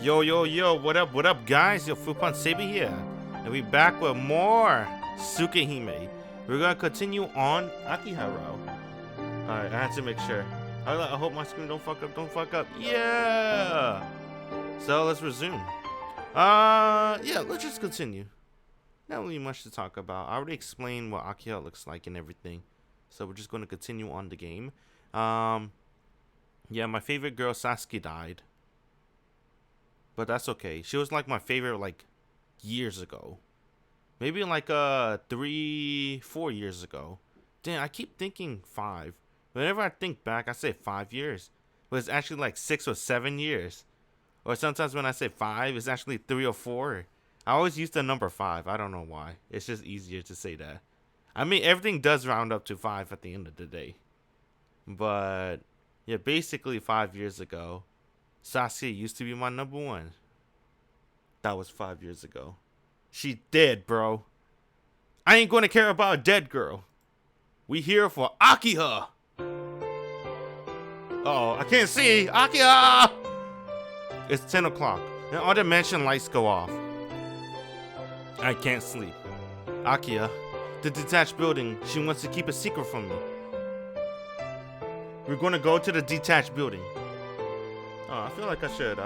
Yo, what up, guys? Yo, Fupon Saber here. And we back with more Tsukihime. We're gonna continue on Akiharo. Alright, I had to make sure. I hope my screen don't fuck up. Yeah! So, let's resume. Yeah, let's just continue. Not really much to talk about. I already explained what Akiharo looks like and everything. So, we're just gonna continue on the game. Yeah, my favorite girl, Sasuke, died. But that's okay. She was like my favorite like years ago. Maybe like 3-4 years ago. Damn, I keep thinking 5. Whenever I think back, I say 5 years. But it's actually like 6 or 7 years. Or sometimes when I say 5, it's actually 3 or 4. I always use the number 5. I don't know why. It's just easier to say that. I mean, everything does round up to 5 at the end of the day. But yeah, basically 5 years ago, Sasuke used to be my number 1. That was 5 years ago. She dead, bro. I ain't gonna care about a dead girl. We here for Akiha. Uh-oh, I can't see. Akiha! It's 10 o'clock, and all the mansion lights go off. I can't sleep. Akiha, the detached building, she wants to keep a secret from me. We're gonna go to the detached building. I feel like I should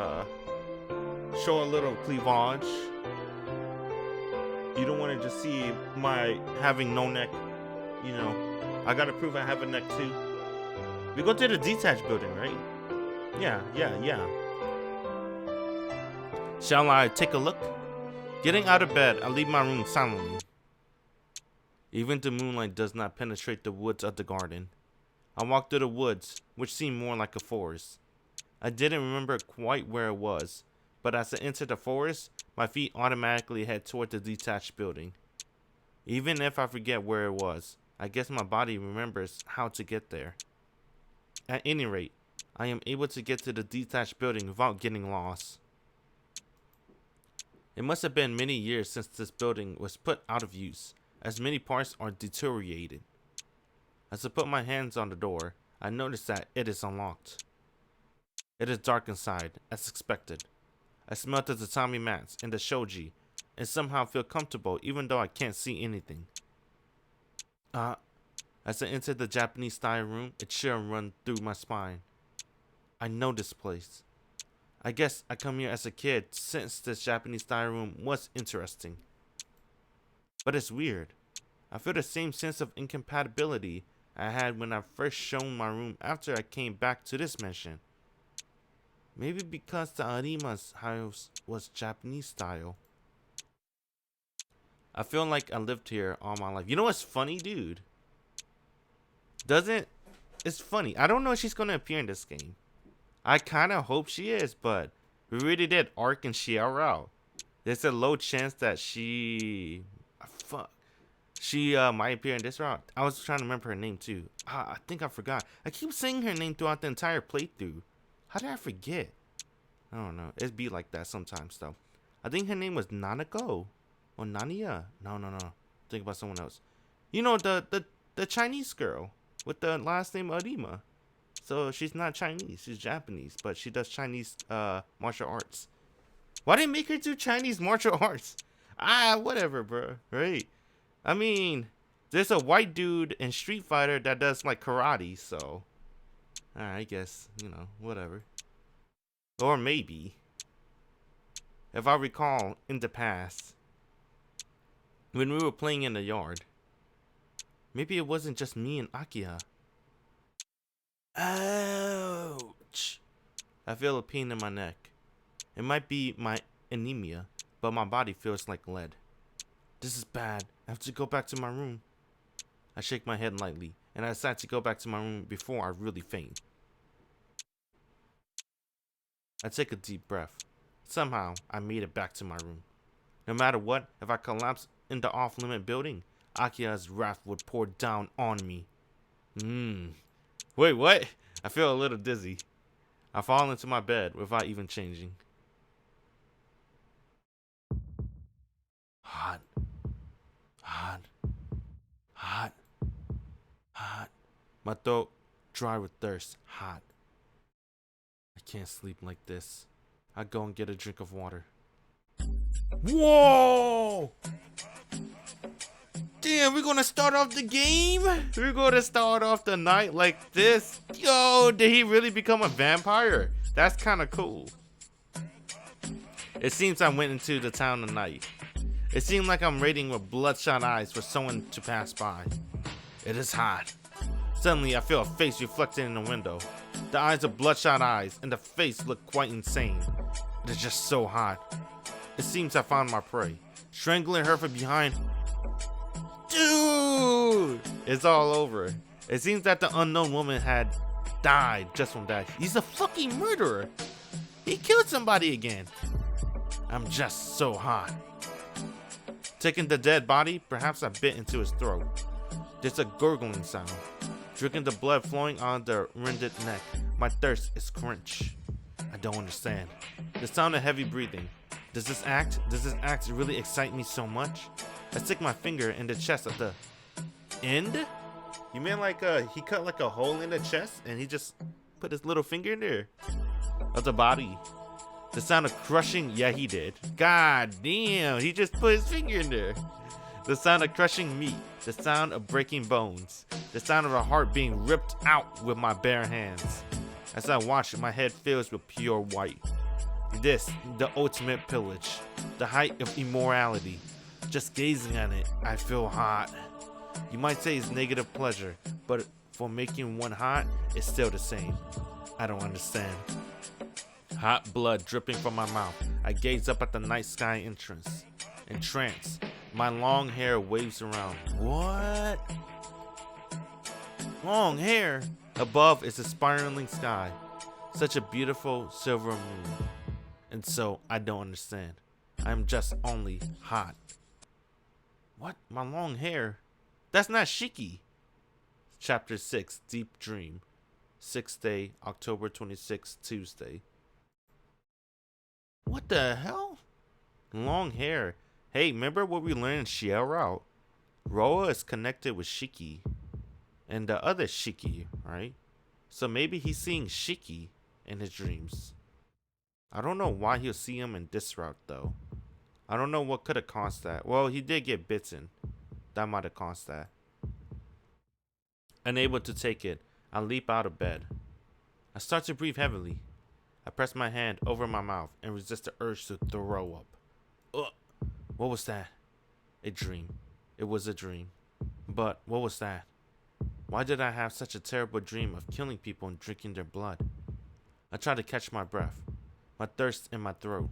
show a little cleavage. You don't want to just see my having no neck. You know, I gotta prove I have a neck too. We go to the detached building, right? Yeah. Shall I take a look? Getting out of bed, I leave my room silently. Even the moonlight does not penetrate the woods of the garden. I walk through the woods, which seem more like a forest. I didn't remember quite where it was, but as I entered the forest, my feet automatically head toward the detached building. Even if I forget where it was, I guess my body remembers how to get there. At any rate, I am able to get to the detached building without getting lost. It must have been many years since this building was put out of use, as many parts are deteriorated. As I put my hands on the door, I notice that it is unlocked. It is dark inside, as expected. I smell the tatami mats and the shoji, and somehow feel comfortable even though I can't see anything. As I enter the Japanese-style room, a chill runs through my spine. I know this place. I guess I come here as a kid since this Japanese-style room was interesting. But it's weird. I feel the same sense of incompatibility I had when I first shown my room after I came back to this mansion. Maybe because the Arima's house was Japanese style. I feel like I lived here all my life. You know what's funny, dude? It's funny. I don't know if she's going to appear in this game. I kind of hope she is, but we really did Arc and Shiao out. There's a low chance that she might appear in this route. I was trying to remember her name too. I think I forgot. I keep saying her name throughout the entire playthrough. How did I forget? I don't know. It'd be like that sometimes though. I think her name was Nanako or Nania. No. Think about someone else. You know the Chinese girl with the last name Arima. So she's not Chinese. She's Japanese, but she does Chinese martial arts. Why didn't make her do Chinese martial arts? Whatever, bro. Right? I mean, there's a white dude in Street Fighter that does like karate, so I guess, you know, whatever. Or maybe, if I recall in the past, when we were playing in the yard, maybe it wasn't just me and Akiha. Ouch! I feel a pain in my neck. It might be my anemia, but my body feels like lead. This is bad. I have to go back to my room. I shake my head lightly, and I decide to go back to my room before I really faint. I take a deep breath. Somehow, I made it back to my room. No matter what, if I collapse in the off-limit building, Akiha's wrath would pour down on me. Wait, what? I feel a little dizzy. I fall into my bed without even changing. Hot. My throat dry with thirst. Hot. I can't sleep like this. I go and get a drink of water. Whoa! Damn, we're gonna start off the game? We're gonna start off the night like this? Yo, did he really become a vampire? That's kind of cool. It seems I went into the town tonight. It seemed like I'm waiting with bloodshot eyes for someone to pass by. It is hot. Suddenly, I feel a face reflected in the window. The eyes are bloodshot eyes, and the face looked quite insane. It is just so hot. It seems I found my prey. Strangling her from behind. Dude! It's all over. It seems that the unknown woman had died just from that. He's a fucking murderer. He killed somebody again. I'm just so hot. Taking the dead body, perhaps I bit into his throat. There's a gurgling sound. Drinking the blood flowing on the rended neck. My thirst is quenched. I don't understand. The sound of heavy breathing. Does this act really excite me so much? I stick my finger in the chest at the end? You mean like he cut like a hole in the chest and he just put his little finger in there? Of the body. The sound of crushing, yeah he did. God damn, he just put his finger in there. The sound of crushing meat. The sound of breaking bones. The sound of a heart being ripped out with my bare hands. As I watch, my head fills with pure white. This, the ultimate pillage. The height of immorality. Just gazing at it, I feel hot. You might say it's negative pleasure, but for making one hot, it's still the same. I don't understand. Hot blood dripping from my mouth. I gaze up at the night sky entrance. Entranced. My long hair waves around. What? Long hair? Above is a spiraling sky. Such a beautiful silver moon. And so, I don't understand. I'm just only hot. What? My long hair? That's not Shiki. Chapter 6, Deep Dream. 6th day, October 26th, Tuesday. What the hell? Long hair. Hey, remember what we learned in Shiel Route? Roa is connected with Shiki. And the other Shiki, right? So maybe he's seeing Shiki in his dreams. I don't know why he'll see him in this route, though. I don't know what could have caused that. Well, he did get bitten. That might have caused that. Unable to take it, I leap out of bed. I start to breathe heavily. I press my hand over my mouth and resist the urge to throw up. Ugh. What was that? A dream. It was a dream. But what was that? Why did I have such a terrible dream of killing people and drinking their blood? I try to catch my breath. My thirst in my throat.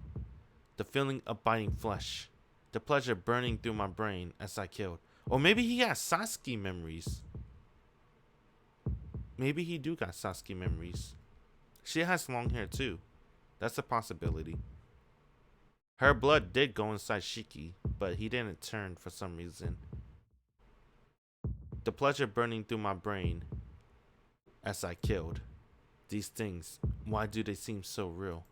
The feeling of biting flesh. The pleasure burning through my brain as I killed. Or maybe he has Sasuke memories. Maybe he do got Sasuke memories. She has long hair too. That's a possibility. Her blood did go inside Shiki, but he didn't turn for some reason. The pleasure burning through my brain as I killed. These things, why do they seem so real?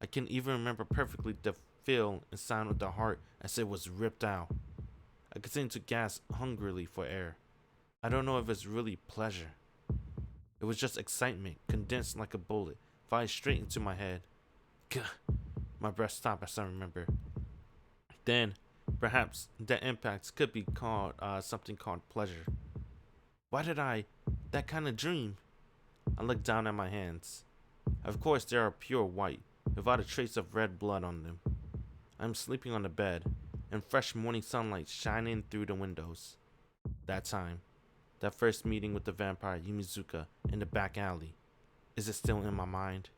I can even remember perfectly the feel and sound of the heart as it was ripped out. I continue to gasp hungrily for air. I don't know if it's really pleasure. It was just excitement, condensed like a bullet, fired straight into my head. Gah. My breath stopped as I remember. Then, perhaps, the impacts could be called something called pleasure. Why did that kind of dream? I look down at my hands. Of course, they are pure white, without a trace of red blood on them. I'm sleeping on the bed, and fresh morning sunlight shining through the windows. That time, that first meeting with the vampire Yumizuka in the back alley. Is it still in my mind?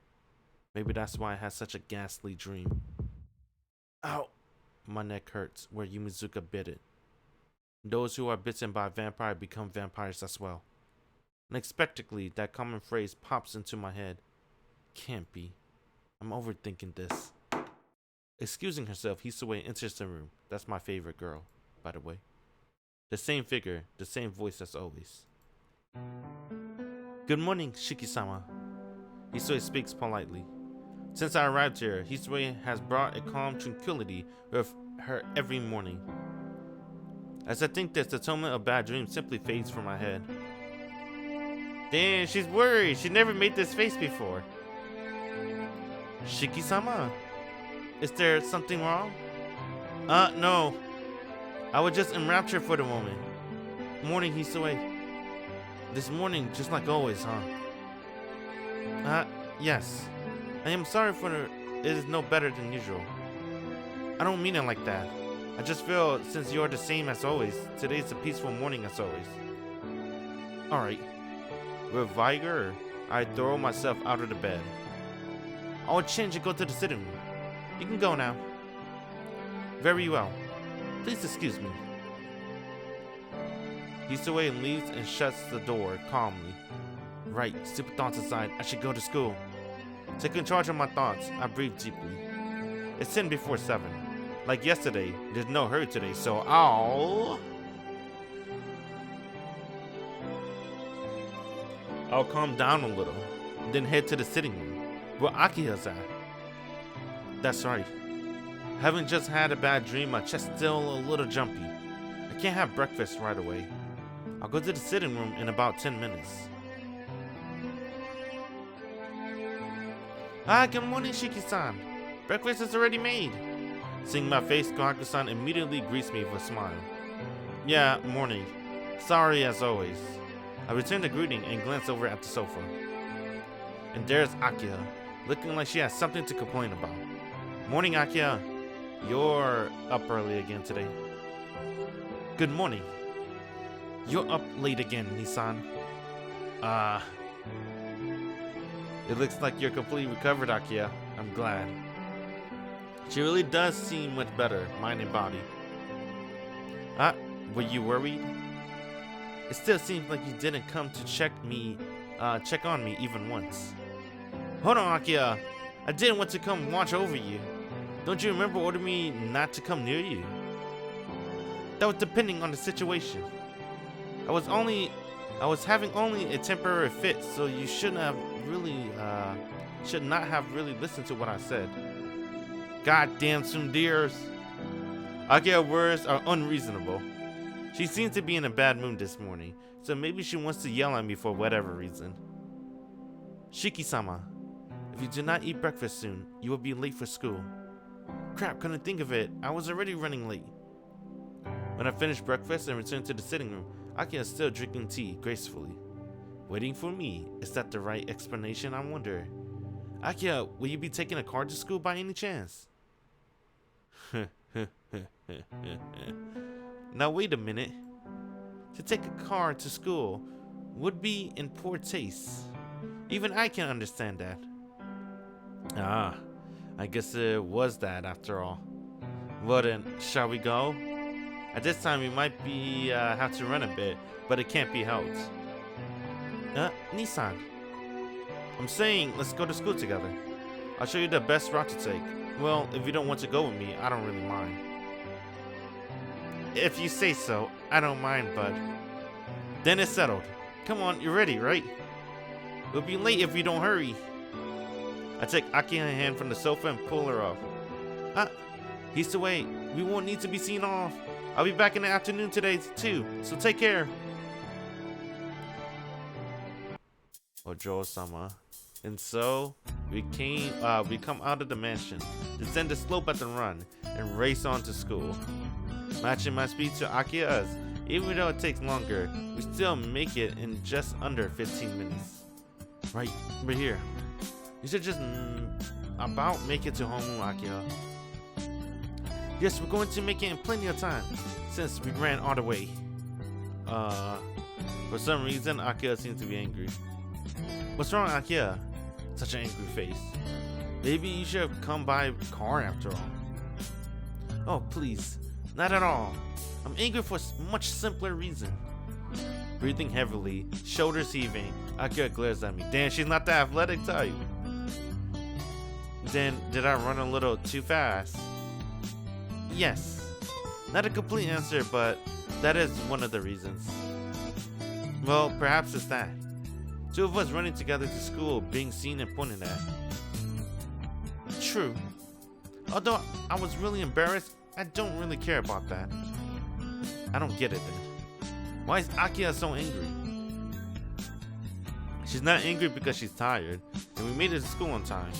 Maybe that's why I had such a ghastly dream. Ow! My neck hurts where Yumizuka bit it. Those who are bitten by a vampire become vampires as well. Unexpectedly, that common phrase pops into my head. Can't be. I'm overthinking this. Excusing herself, Hisue enters the room. That's my favorite girl, by the way. The same figure, the same voice as always. Good morning, Shiki-sama. Hisue speaks politely. Since I arrived here, Hisue has brought a calm tranquility with her every morning. As I think this, the atonement of bad dreams simply fades from my head. Damn, she's worried. She never made this face before. Shiki-sama? Is there something wrong? No. I was just enraptured for the moment. Morning, Hisue. This morning, just like always, huh? Yes. I am sorry for it is no better than usual. I don't mean it like that. I just feel since you're the same as always, today's a peaceful morning as always. Alright. With vigor, I throw myself out of the bed. I will change and go to the sitting room. You can go now. Very well. Please excuse me. Hisue leaves and shuts the door calmly. Right, stupid thoughts aside, I should go to school. Taking charge of my thoughts, I breathe deeply. It's 10 before 7. Like yesterday, there's no hurry today, so I'll calm down a little, then head to the sitting room, where Akiha's at. That's right. Having just had a bad dream, my chest's still a little jumpy. I can't have breakfast right away. I'll go to the sitting room in about 10 minutes. Good morning, Shiki-san. Breakfast is already made. Seeing my face, Kohaku-san immediately greets me with a smile. Yeah, morning. Sorry as always. I return the greeting and glance over at the sofa. And there's Akiha, looking like she has something to complain about. Morning, Akiha. You're up early again today. Good morning. You're up late again, Nissan. It looks like you're completely recovered, Akiha. I'm glad. She really does seem much better, mind and body. Were you worried? It still seems like you didn't come to check on me even once. Hold on, Akiha. I didn't want to come watch over you. Don't you remember ordering me not to come near you? That was depending on the situation. I was having only a temporary fit, so you should not have really listened to what I said. Goddamn tsundeers. Akiha's words are unreasonable. She seems to be in a bad mood this morning, so maybe she wants to yell at me for whatever reason. Shiki-sama, if you do not eat breakfast soon, you will be late for school. Crap, couldn't think of it. I was already running late. When I finished breakfast and returned to the sitting room, Akiha is still drinking tea gracefully. Waiting for me. Is that the right explanation, I wonder? Akiha, will you be taking a car to school by any chance? Now wait a minute. To take a car to school would be in poor taste. Even I can understand that. I guess it was that after all. Well then, shall we go? At this time we might be have to run a bit, but it can't be helped. Nissan. I'm saying let's go to school together. I'll show you the best route to take. Well, if you don't want to go with me, I don't really mind. If you say so, I don't mind, bud. Then it's settled. Come on, you're ready, right? We'll be late if we don't hurry. I take Akiha's hand from the sofa and pull her off. Hisue, we won't need to be seen off. I'll be back in the afternoon today too, so take care. Ojo-sama. And so we come out of the mansion, descend the slope at the run, and race on to school. Matching my speed to Akiha's, even though it takes longer, we still make it in just under 15 minutes. Right, we're here. You should just about make it to home, Akiha. Yes, we're going to make it in plenty of time, since we ran all the way. For some reason, Akiha seems to be angry. What's wrong, Akiha? Such an angry face. Maybe you should have come by car after all. Oh, please. Not at all. I'm angry for a much simpler reason. Breathing heavily, shoulders heaving, Akiha glares at me. Damn, she's not the athletic type. Then, did I run a little too fast? Yes. Not a complete answer, but that is one of the reasons. Well, perhaps it's that. Two of us running together to school, being seen and pointed at. True. Although I was really embarrassed, I don't really care about that. I don't get it then. Why is Akiha so angry? She's not angry because she's tired, and we made it to school on time.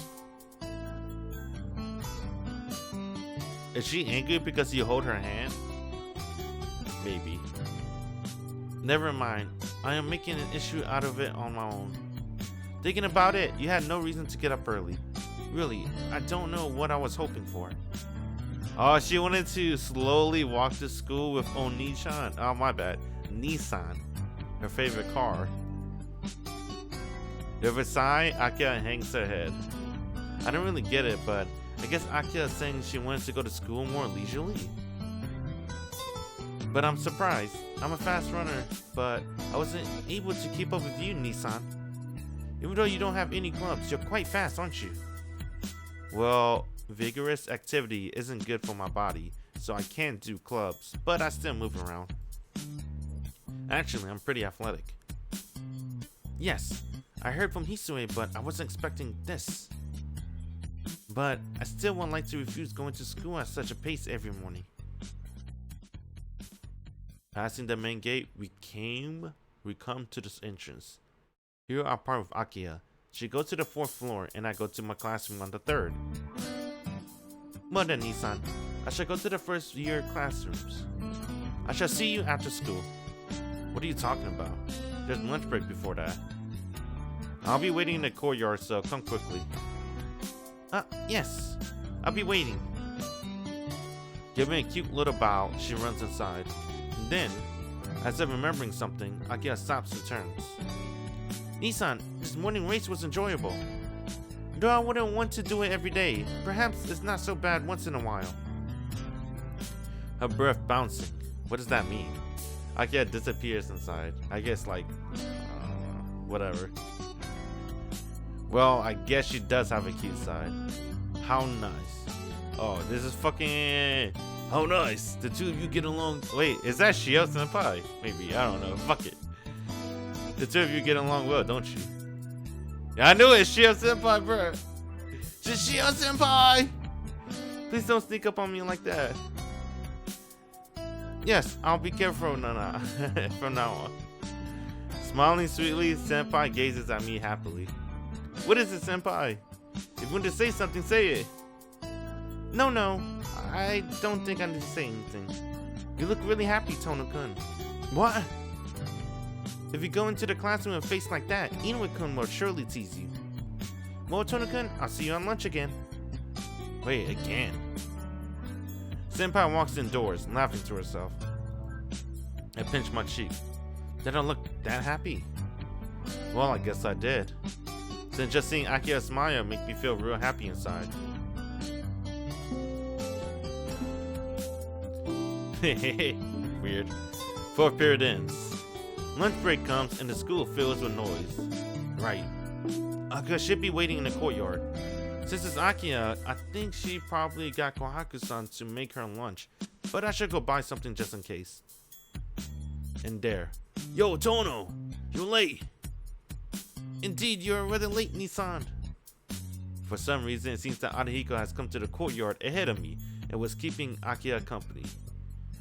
Is she angry because you hold her hand? Maybe. Never mind. I am making an issue out of it on my own. Thinking about it, you had no reason to get up early. Really, I don't know what I was hoping for. Oh, she wanted to slowly walk to school with Oni-chan. Oh, my bad. Nissan. Her favorite car. With a sigh, Akia hangs her head. I don't really get it, but I guess Akia is saying she wants to go to school more leisurely. But I'm surprised. I'm a fast runner, but I wasn't able to keep up with you, Nissan. Even though you don't have any clubs, you're quite fast, aren't you? Well, vigorous activity isn't good for my body, so I can't do clubs, but I still move around. Actually, I'm pretty athletic. Yes, I heard from Hisue, but I wasn't expecting this. But I still wouldn't like to refuse going to school at such a pace every morning. Passing the main gate, we come to this entrance. Here are part with Akia. She goes to the 4th floor, and I go to my classroom on the 3rd. Well then, Nissan, I shall go to the 1st year classrooms. I shall see you after school. What are you talking about? There's lunch break before that. I'll be waiting in the courtyard, so come quickly. Yes. I'll be waiting. Giving a cute little bow, she runs inside. And then, as if remembering something, Akia stops and turns. Nissan, this morning race was enjoyable. Though I wouldn't want to do it every day, perhaps it's not so bad once in a while. Her breath bouncing. What does that mean? Akia disappears inside. I guess like, whatever. Well, I guess she does have a cute side. How nice. Oh, this is fucking... How nice. The two of you get along... Wait, is that Shio Senpai? Maybe, I don't know. Fuck it. The two of you get along well, don't you? Yeah, I knew it. Shio Senpai, bro. Just Shio Senpai. Please don't sneak up on me like that. Yes, I'll be careful from now on. Smiling sweetly, Senpai gazes at me happily. What is it, Senpai? If you want to say something, say it. No. I don't think I need to say anything. You look really happy, Tohno-kun. What? If you go into the classroom with a face like that, Inoue-kun will surely tease you. Well, Tohno-kun, I'll see you on lunch again. Wait, again? Senpai walks indoors, laughing to herself. I pinch my cheek. Did I look that happy? Well, I guess I did. Since just seeing Akia smile make me feel real happy inside. Weird. 4th period ends. Lunch break comes and the school fills with noise. Right. Akia should be waiting in the courtyard. Since it's Akia, I think she probably got Kohaku-san to make her lunch, but I should go buy something just in case. And there. Yo, Tohno! You're late! Indeed, you're rather late, Nissan. For some reason, it seems that Arahiko has come to the courtyard ahead of me and was keeping Akia company.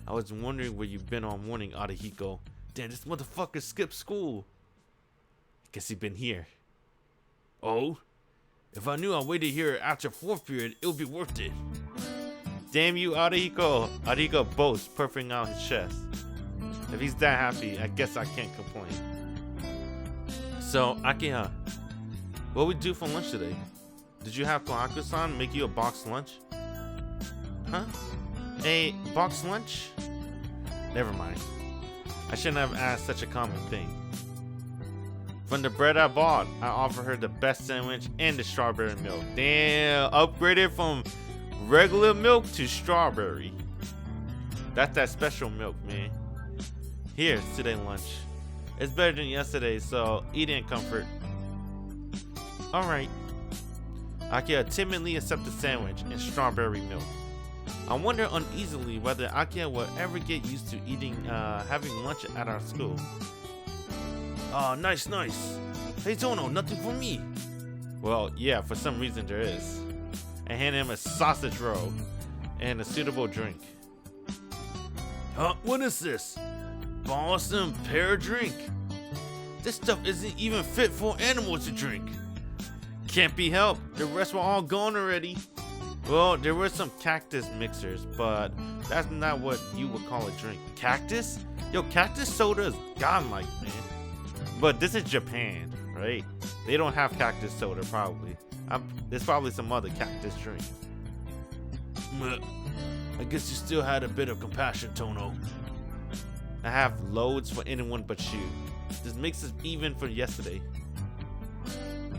I was wondering where you've been all morning, Arahiko. Damn, this motherfucker skipped school. Guess he's been here. Oh? If I knew I waited here after 4th period, it would be worth it. Damn you, Arahiko. Arahiko boasts, puffing out his chest. If he's that happy, I guess I can't complain. So, Akia, what we do for lunch today? Did you have Kohaku-san make you a boxed lunch? Huh? A boxed lunch? Never mind. I shouldn't have asked such a common thing. From the bread I bought, I offered her the best sandwich and the strawberry milk. Damn, upgraded from regular milk to strawberry. That's that special milk, man. Here's today's lunch. It's better than yesterday, so eat in comfort. Alright. Akia timidly accepts the sandwich and strawberry milk. I wonder uneasily whether Akia will ever get used to having lunch at our school. Oh, nice. Hey Tohno, nothing for me. Well, yeah, for some reason there is. I hand him a sausage roll and a suitable drink. What is this? Boston pear drink? This stuff isn't even fit for animals to drink. Can't be helped, the rest were all gone already. Well, there were some cactus mixers, but that's not what you would call a drink. Cactus? Yo, cactus soda is godlike, man. But this is Japan, right? They don't have cactus soda, probably. There's probably some other cactus drink. I guess you still had a bit of compassion, Tohno. I have loads for anyone but you. This makes us even for yesterday.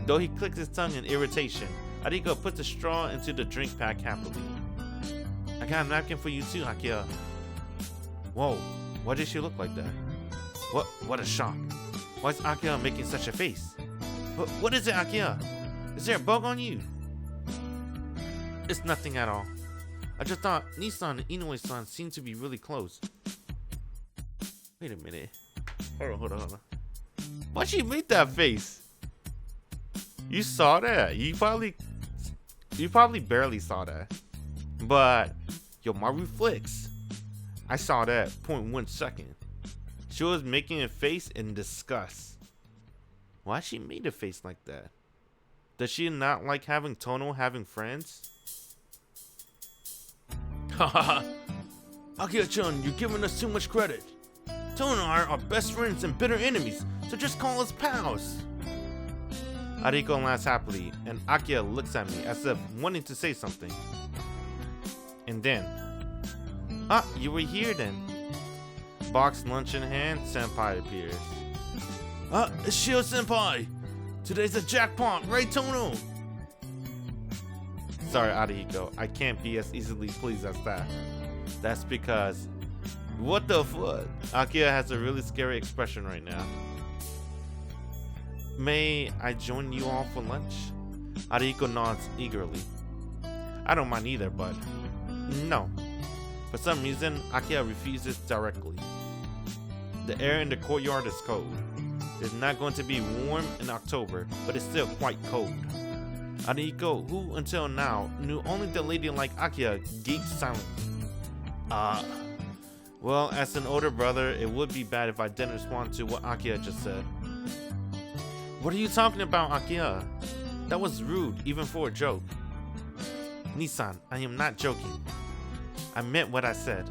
Though he clicks his tongue in irritation, Ariko puts the straw into the drink pack happily. I got a napkin for you too, Akia. Whoa, why did she look like that? What a shock. Why is Akia making such a face? What is it, Akia? Is there a bug on you? It's nothing at all. I just thought Nissan and Inoue-san seemed to be really close. Wait a minute. Hold on. Why'd she make that face? You saw that. You probably barely saw that. But yo, my reflex. I saw that 0.1 second. She was making a face in disgust. Why she made a face like that? Does she not like having Tohno having friends? Haha. Akia-chan, you're giving us too much credit. Tohno and I are best friends and bitter enemies, so just call us pals. Ariko laughs happily, and Akia looks at me as if wanting to say something. And then, you were here then. Box lunch in hand, Senpai appears. It's Shio Senpai! Today's a jackpot, right, Tohno? Sorry, Ariko, I can't be as easily pleased as that. That's because, what the fuck? Akia has a really scary expression right now. May I join you all for lunch? Ariko nods eagerly. I don't mind either, but no. For some reason, Akia refuses directly. The air in the courtyard is cold. It's not going to be warm in October, but it's still quite cold. Ariko, who until now knew only the lady like Akia, gaped silently. Well, as an older brother, it would be bad if I didn't respond to what Akia just said. What are you talking about, Akia? That was rude, even for a joke. Nissan, I am not joking. I meant what I said.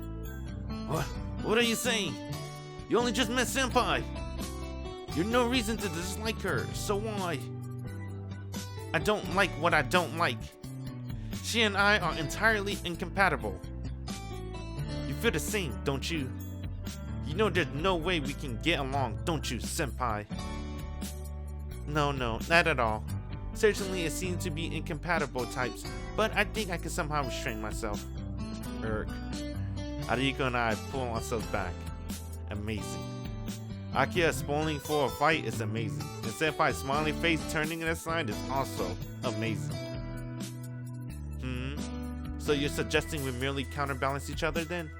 What are you saying? You only just met Senpai. You're no reason to dislike her, so why? I don't like what I don't like. She and I are entirely incompatible. You feel the same, don't you? You know there's no way we can get along, don't you, Senpai? No, not at all. Certainly it seems to be incompatible types, but I think I can somehow restrain myself. Ariko and I pull ourselves back. Amazing. Akia spoiling for a fight is amazing. And Senpai's smiling face turning in a sign is also amazing. So you're suggesting we merely counterbalance each other then?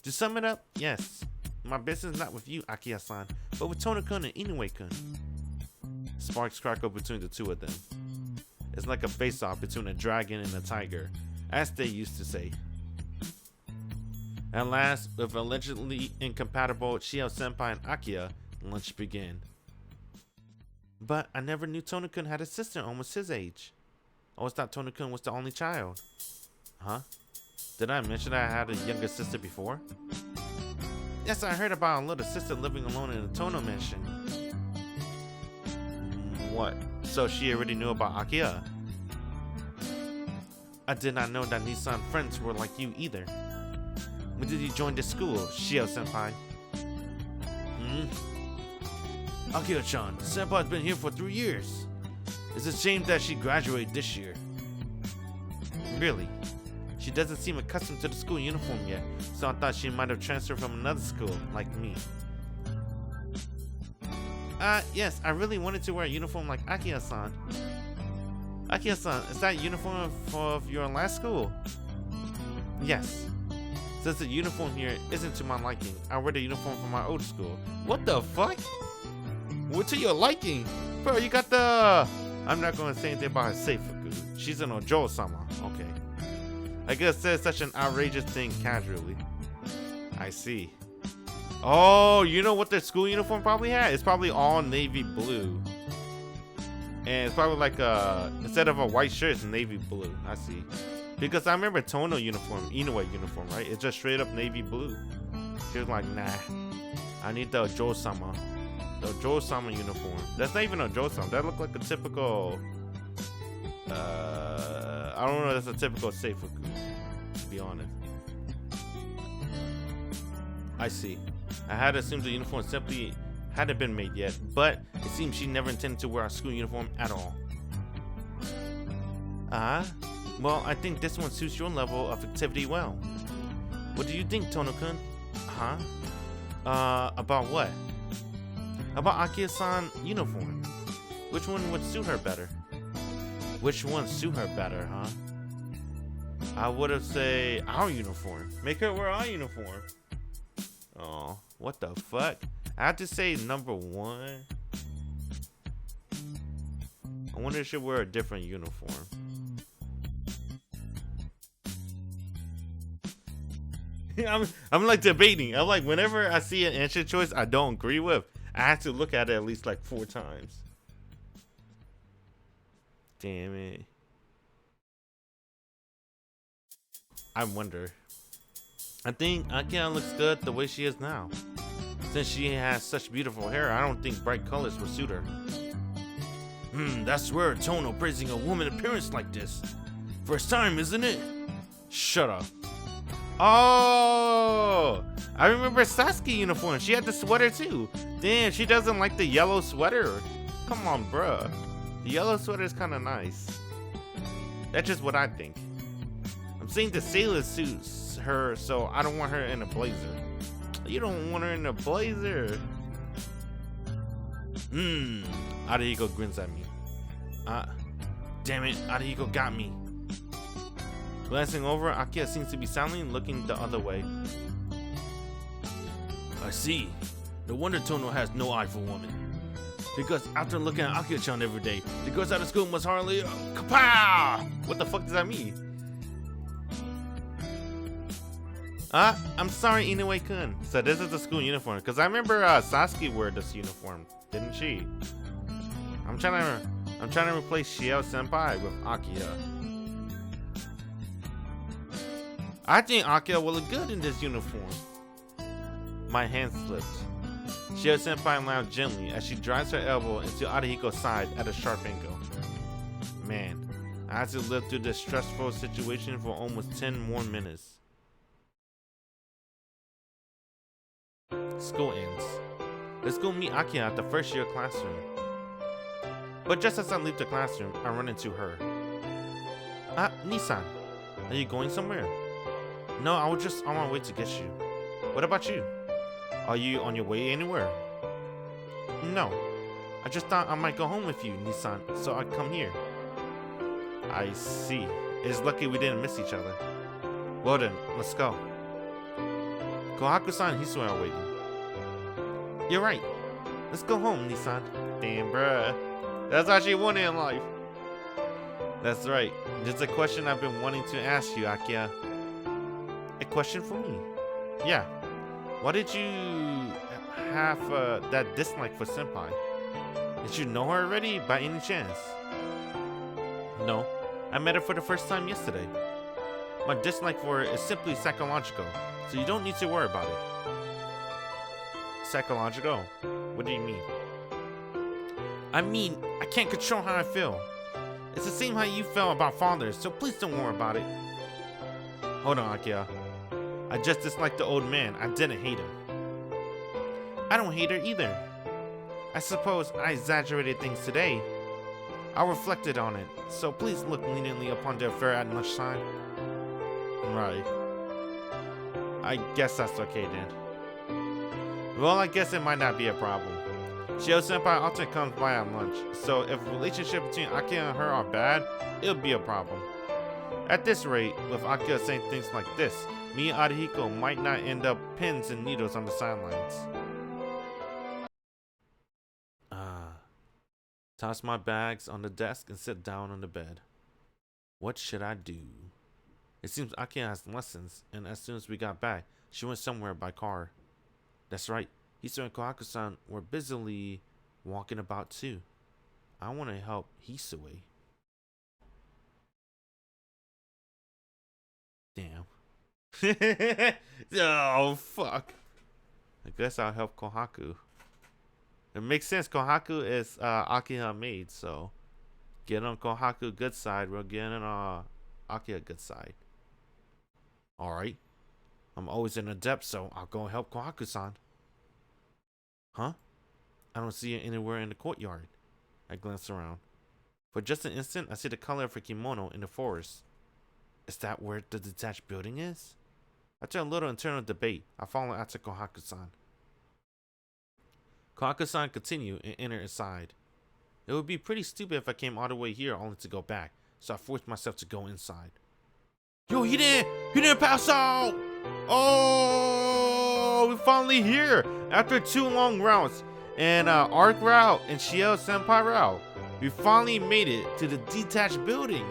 To sum it up, yes. My business is not with you, Akia-san, but with Tohno-kun and Inoue-kun. Sparks crackle between the two of them. It's like a face-off between a dragon and a tiger, as they used to say. At last, with allegedly incompatible Shio Senpai and Akia, lunch began. But I never knew Tohno-kun had a sister almost his age. I always thought Tohno-kun was the only child. Huh? Did I mention that I had a younger sister before? Yes, I heard about a little sister living alone in a Tohno mansion. What? So she already knew about Akia? I did not know that Nissan friends were like you either. When did you join the school, Shio Senpai? Akia-chan, Senpai's been here for 3 years. It's a shame that she graduated this year. Really? She doesn't seem accustomed to the school uniform yet, so I thought she might have transferred from another school, like me. Yes, I really wanted to wear a uniform like Akia-san. Akia-san, is that uniform for your last school? Yes. Since the uniform here isn't to my liking, I wear the uniform from my old school. What the fuck? What to your liking? Bro, you got the... I'm not going to say anything about her Seifuku. She's an Ojo-sama. Okay. I guess says such an outrageous thing casually. I see. Oh, you know what their school uniform probably had? It's probably all navy blue. And it's probably like instead of a white shirt, it's navy blue. I see. Because I remember Tohno uniform, Inoue uniform, right? It's just straight up navy blue. She was like, nah, I need the Jo-sama. The Jo-sama uniform. That's not even a Jo-sama. That looked like a typical, I don't know, that's a typical Seifuku, to be honest. I see. I had assumed the uniform simply hadn't been made yet, but it seems she never intended to wear a school uniform at all. Well, I think this one suits your level of activity well. What do you think, Tohno-kun? About what? About Akiya-san uniform. Which one would suit her better? Which one suit her better, huh? I would have said our uniform. Make her wear our uniform. Oh, what the fuck? I have to say number one. I wonder if she should wear a different uniform. I'm like debating. I'm like, whenever I see an answer choice I don't agree with, I have to look at it at least like 4 times. Damn it. I wonder. I think Akiya looks good the way she is now. Since she has such beautiful hair, I don't think bright colors would suit her. That's rare, Tohno praising a woman appearance like this. First time, isn't it? Shut up. Oh, I remember Sasuke uniform. She had the sweater too. Damn, she doesn't like the yellow sweater. Come on, bruh. The yellow sweater is kind of nice. That's just what I think. I'm saying the sailor suits her, so I don't want her in a blazer. You don't want her in a blazer. Arihiko grins at me. Damn it, Arihiko got me. Glancing over, Akiya seems to be silently looking the other way. I see. No wonder Tohno has no eye for women. Because after looking at Akiya-chan every day, the girls out of school must hardly... Kapow! What the fuck does that mean? I'm sorry, Inoue-kun. So this is the school uniform. Because I remember Sasuke wore this uniform, didn't she? I'm trying to replace Shiao-senpai with Akiya. I think Akiya will look good in this uniform. My hand slipped. Shiao-senpai laughed gently as she drives her elbow into Arihiko's side at a sharp angle. Man, I had to live through this stressful situation for almost 10 more minutes. School ends. Let's go meet Akiya at the first year classroom. But just as I leave the classroom, I run into her. Nissan, are you going somewhere? No, I was just on my way to get you. What about you? Are you on your way anywhere? No, I just thought I might go home with you, Nissan, so I'd come here. I see. It's lucky we didn't miss each other. Well then, let's go. Kohaku-san and Hisue are waiting. You're right. Let's go home, Nissan. Damn, bruh. That's how she wanted in life. That's right. There's a question I've been wanting to ask you, Akiya. A question for me? Yeah. Why did you have that dislike for Senpai? Did you know her already by any chance? No. I met her for the first time yesterday. My dislike for her is simply psychological, so you don't need to worry about it. Psychological? What do you mean? I mean, I can't control how I feel. It's the same how you felt about fathers, so please don't worry about it. Hold on, Akiya. I just disliked the old man. I didn't hate him. I don't hate her either. I suppose I exaggerated things today. I reflected on it, so please look leniently upon the affair at lunchtime. Right. I guess that's okay then. Well, I guess it might not be a problem. Shio-senpai often comes by at lunch, so if the relationship between Akiya and her are bad, it'll be a problem. At this rate, with Akiya saying things like this, me and Arihiko might not end up pins and needles on the sidelines. Toss my bags on the desk and sit down on the bed. What should I do? It seems Akiya has lessons, and as soon as we got back, she went somewhere by car. That's right, Hisue and Kohaku-san were busily walking about too. I want to help Hisue. Damn. Oh, fuck. I guess I'll help Kohaku. It makes sense. Kohaku is Akiha maid, so get on Kohaku good side. We'll get on Akiha good side. Alright. I'm always in the depths, so I'll go help Kohaku-san. Huh? I don't see it anywhere in the courtyard. I glance around. For just an instant, I see the color of her kimono in the forest. Is that where the detached building is? After a little internal debate, I follow after Kohaku-san. Kohaku-san continued and entered inside. It would be pretty stupid if I came all the way here only to go back, so I forced myself to go inside. Yo, he didn't pass out! Oh, we're finally here! After 2 long routes, and Arc route and Shiel Senpai route, we finally made it to the detached building.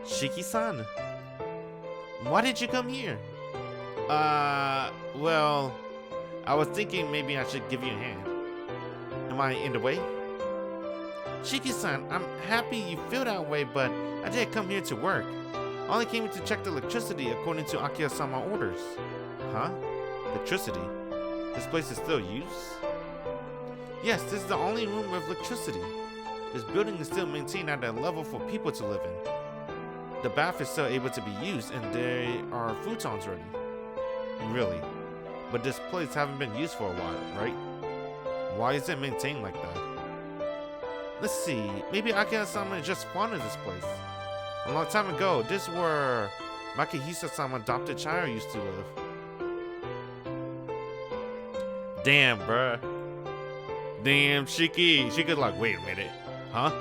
Shiki-san, why did you come here? Well, I was thinking maybe I should give you a hand. Am I in the way? Shiki-san, I'm happy you feel that way, but I didn't come here to work. I only came here to check the electricity according to Akiha-sama orders. Huh? Electricity? This place is still used? Yes, this is the only room with electricity. This building is still maintained at a level for people to live in. The bath is still able to be used and there are futons ready. Really? But this place haven't been used for a while, right? Why is it maintained like that? Let's see, maybe Akiha-sama just spawned in this place. A long time ago, this is where Makihisa-sama adopted child used to live. Damn, bruh. Damn, Shiki. Shiki's like, wait a minute. Huh?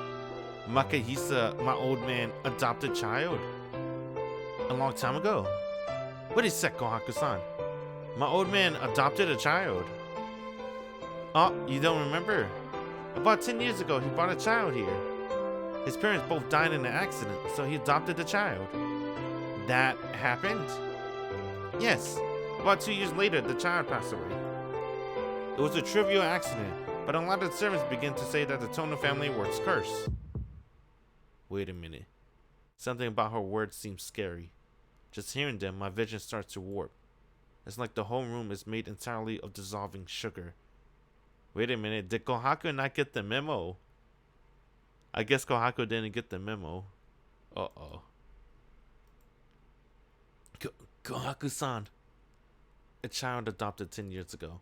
Makihisa, my old man, adopted child? A long time ago? Wait a sec, Kohaku-san. My old man adopted a child. Oh, you don't remember? About 10 years ago, he brought a child here. His parents both died in an accident, so he adopted the child. That happened? Yes. About 2 years later, the child passed away. It was a trivial accident, but a lot of servants began to say that the Tohno family was cursed. Wait a minute. Something about her words seems scary. Just hearing them, my vision starts to warp. It's like the whole room is made entirely of dissolving sugar. Wait a minute, did Kohaku not get the memo? I guess Kohaku didn't get the memo. Uh-oh. Kohaku-san. A child adopted 10 years ago.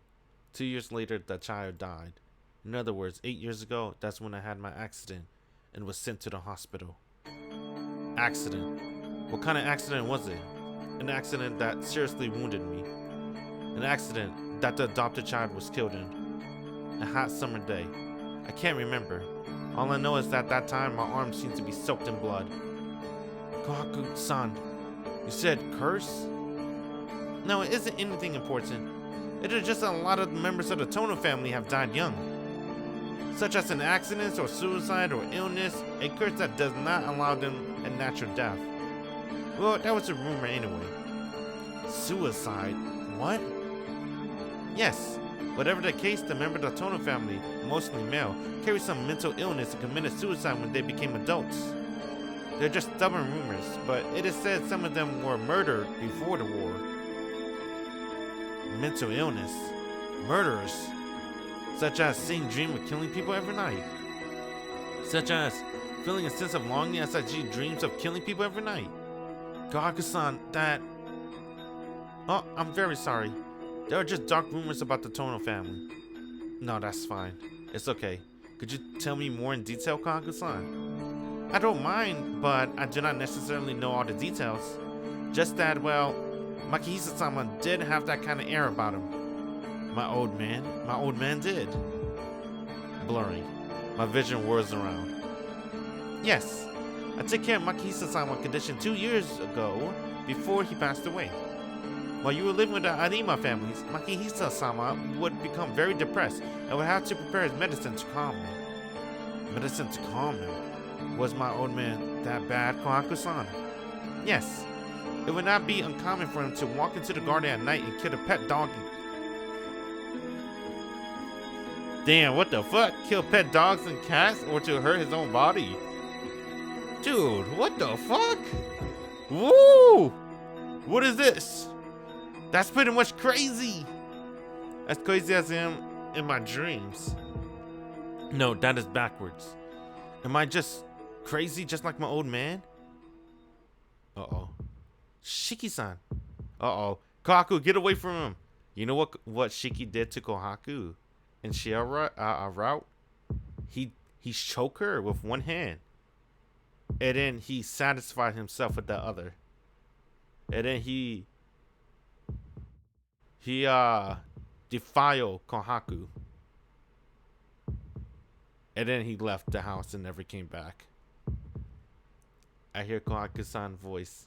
2 years later, that child died. In other words, 8 years ago, that's when I had my accident and was sent to the hospital. Accident. What kind of accident was it? An accident that seriously wounded me. An accident that the adopted child was killed in. A hot summer day. I can't remember. All I know is that that time my arm seemed to be soaked in blood. Kohaku-san, you said curse? No, it isn't anything important. It is just a lot of members of the Tohno family have died young. Such as an accident or suicide or illness, a curse that does not allow them a natural death. Well, that was a rumor anyway. Suicide? What? Yes. Whatever the case, the members of the Tohno family, mostly male, carried some mental illness and committed suicide when they became adults. They're just stubborn rumors, but it is said some of them were murdered before the war. Mental illness. Murderers. Such as seeing dream of killing people every night. Such as feeling a sense of longing as I dreams of killing people every night. Kohaku-san, that... Oh, I'm very sorry. There are just dark rumors about the Tohno family. No, that's fine. It's okay. Could you tell me more in detail, Kohaku-san? I don't mind, but I do not necessarily know all the details. Just that, well, Makihisa-sama did have that kind of air about him. My old man did. Blurring. My vision whirls around. Yes, I took care of Makihisa-sama's condition 2 years ago, before he passed away. While you were living with the Arima families, Makihisa-sama would become very depressed and would have to prepare his medicine to calm him. Medicine to calm him? Was my old man that bad, Kohaku-san? Yes. It would not be uncommon for him to walk into the garden at night and kill a pet dog. Damn, what the fuck? Kill pet dogs and cats or to hurt his own body? Dude, what the fuck? Woo! What is this? That's pretty much crazy. As crazy as I am in my dreams. No, that is backwards. Am I just crazy just like my old man? Uh-oh. Shiki-san. Uh-oh. Kohaku, get away from him. You know what Shiki did to Kohaku in Shield route? He choked her with one hand. And then he satisfied himself with the other. And then he defiled Kohaku. And then he left the house and never came back. I hear Kohaku-san's voice.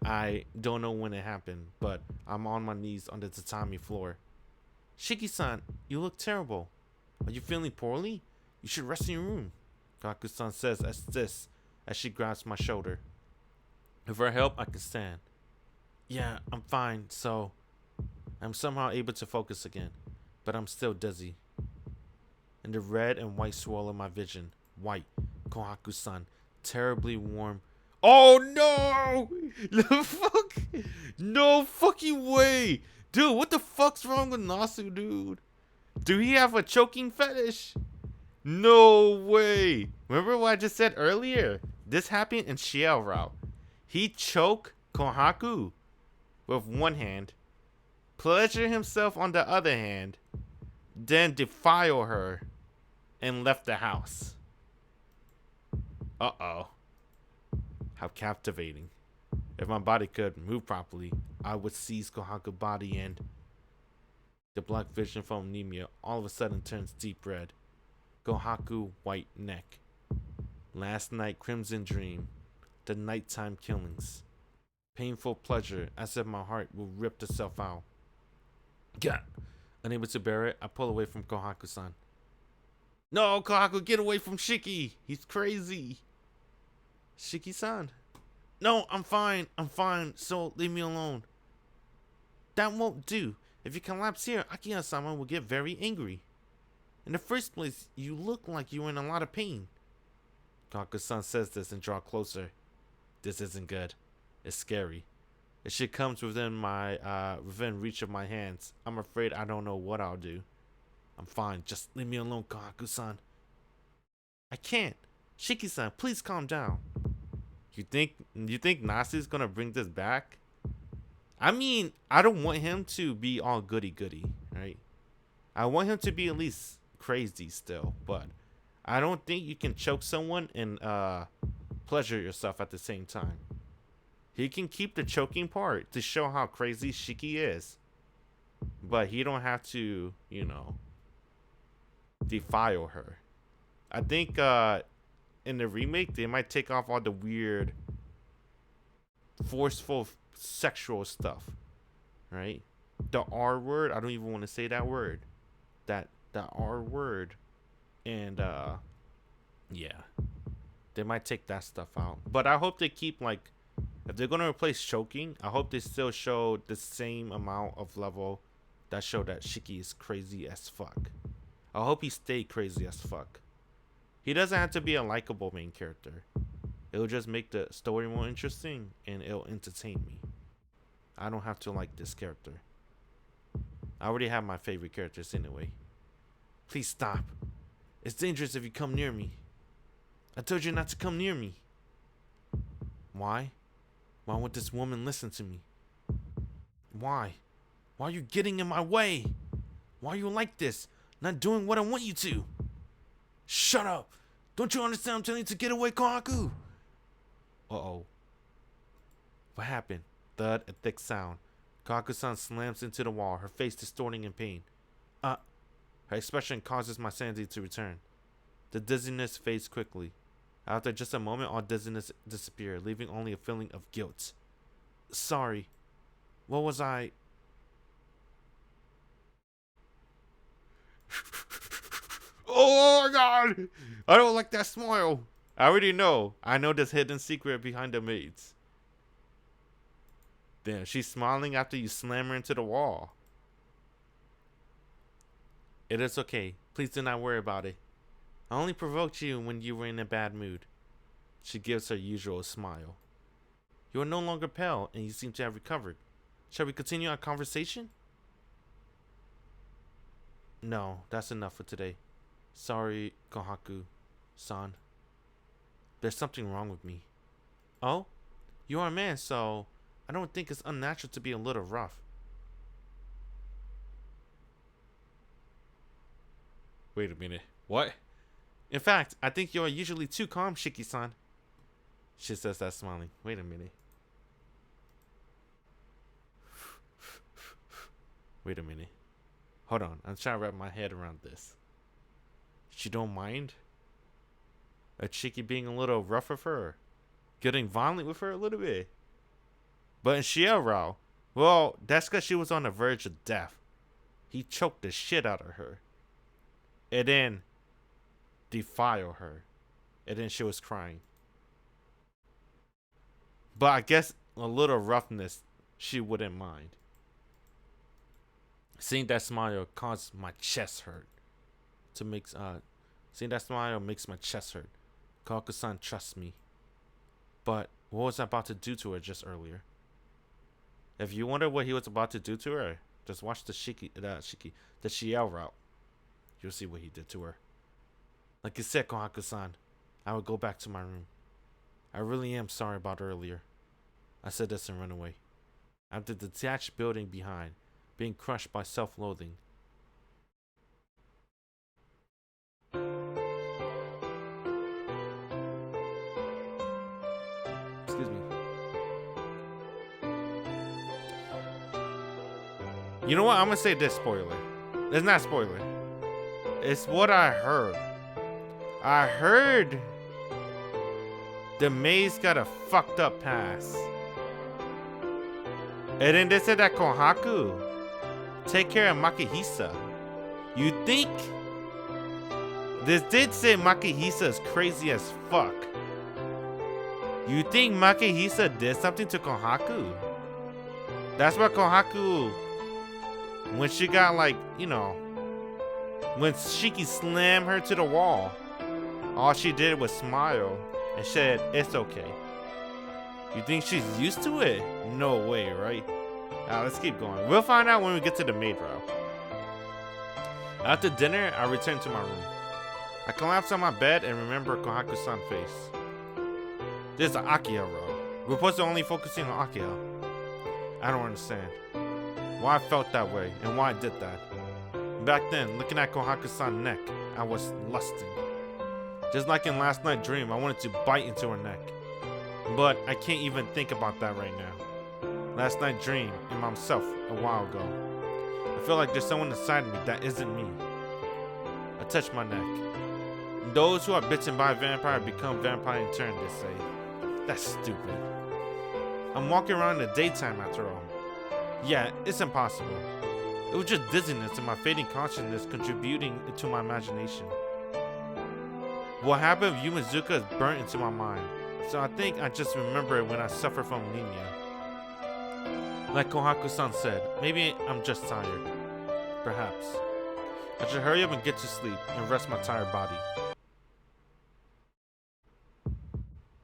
I don't know when it happened, but I'm on my knees on the tatami floor. Shiki-san, you look terrible. Are you feeling poorly? You should rest in your room. Kohaku-san says as she grabs my shoulder. With her help, I can stand. Yeah, I'm fine, so I'm somehow able to focus again, but I'm still dizzy. And the red and white swirl in my vision. White, Kohaku-san, terribly warm. Oh no! The fuck? No fucking way! Dude, what the fuck's wrong with Nasu, dude? Do he have a choking fetish? No way! Remember what I just said earlier? This happened in Shield route. He choked Kohaku with one hand, pleasure himself on the other hand, then defile her and left the house. Uh-oh. How captivating. If my body could move properly, I would seize Kohaku's body and the black vision from Nemia all of a sudden turns deep red. Kohaku white neck. Last night crimson dream. The nighttime killings. Painful pleasure as if my heart will rip itself out. God. Unable to bear it, I pull away from Kohaku-san. No, Kohaku, get away from Shiki. He's crazy. Shiki-san. No, I'm fine. I'm fine. So leave me alone. That won't do. If you collapse here, Akiya-sama will get very angry. In the first place, you look like you're in a lot of pain. Kohaku-san says this and draws closer. This isn't good. It's scary. If she comes within reach of my hands, I'm afraid I don't know what I'll do. I'm fine. Just leave me alone, Kohaku-san. I can't. Shiki-san, please calm down. You think Nasu's gonna bring this back? I mean, I don't want him to be all goody-goody, right? I want him to be at least crazy still, but I don't think you can choke someone and pleasure yourself at the same time. He can keep the choking part to show how crazy Shiki is, but he don't have to, you know, defile her. I think in the remake they might take off all the weird forceful sexual stuff, right? The R word, I don't even want to say that word. The R word. And yeah. They might take that stuff out. But I hope they keep, like, if they're gonna replace choking, I hope they still show the same amount of level that show that Shiki is crazy as fuck. I hope he stayed crazy as fuck. He doesn't have to be a likable main character. It'll just make the story more interesting and it'll entertain me. I don't have to like this character. I already have my favorite characters anyway. Please stop. It's dangerous if you come near me. I told you not to come near me. Why? Why won't this woman listen to me? Why? Why are you getting in my way? Why are you like this? Not doing what I want you to. Shut up. Don't you understand I'm telling you to get away, Kohaku? Uh-oh. What happened? Thud, a thick sound. Kohaku-san slams into the wall, her face distorting in pain. Her expression causes my sanity to return. The dizziness fades quickly. After just a moment, all dizziness disappeared, leaving only a feeling of guilt. Sorry. What was I? Oh my god! I don't like that smile. I already know. I know this hidden secret behind the maids. Damn, she's smiling after you slam her into the wall. It is okay. Please do not worry about it. I only provoked you when you were in a bad mood. She gives her usual smile. You are no longer pale, and you seem to have recovered. Shall we continue our conversation? No, that's enough for today. Sorry, Kohaku-san. There's something wrong with me. Oh? You are a man, so I don't think it's unnatural to be a little rough. Wait a minute. What? In fact, I think you are usually too calm, Shiki-san. She says that smiling. Wait a minute. Wait a minute. Hold on. I'm trying to wrap my head around this. She don't mind? A Shiki being a little rough with her? Getting violent with her a little bit? But in Shiero, well, that's because she was on the verge of death. He choked the shit out of her. And then defiled her. And then she was crying. But I guess a little roughness she wouldn't mind. Seeing that smile caused my chest hurt. Seeing that smile makes my chest hurt. Kohaku-san trusts me. But what was I about to do to her just earlier? If you wonder what he was about to do to her, just watch the Shiel route. You'll see what he did to her. Like you said, Kohaku-san, I will go back to my room. I really am sorry about earlier. I said this and run away. I'm the detached building behind, being crushed by self-loathing. Excuse me. You know what? I'm gonna say this spoiler. It's not spoiler. It's what I heard. I heard the maze got a fucked up past. And then they said that Kohaku take care of Makihisa. You think? This did say Makihisa is crazy as fuck. You think Makihisa did something to Kohaku? That's what Kohaku, when she got like, you know, when Shiki slammed her to the wall, all she did was smile and said, it's okay. You think she's used to it? No way, right? Let's keep going. We'll find out when we get to the maid route. After dinner, I returned to my room. I collapsed on my bed and remember Kohaku-san's face. This is the Akiha row. We're supposed to only focusing on Akiha. I don't understand why I felt that way and why I did that. Back then, looking at Kohaku-san's neck, I was lusting. Just like in last night's dream, I wanted to bite into her neck. But I can't even think about that right now. Last night's dream and myself a while ago. I feel like there's someone inside me that isn't me. I touched my neck. Those who are bitten by a vampire become vampire in turn, they say. That's stupid. I'm walking around in the daytime after all. Yeah, it's impossible. It was just dizziness and my fading consciousness contributing to my imagination. What happened with Yumizuka is burnt into my mind, so I think I just remember it when I suffer from anemia. Like Kohaku-san said, maybe I'm just tired. Perhaps. I should hurry up and get to sleep and rest my tired body.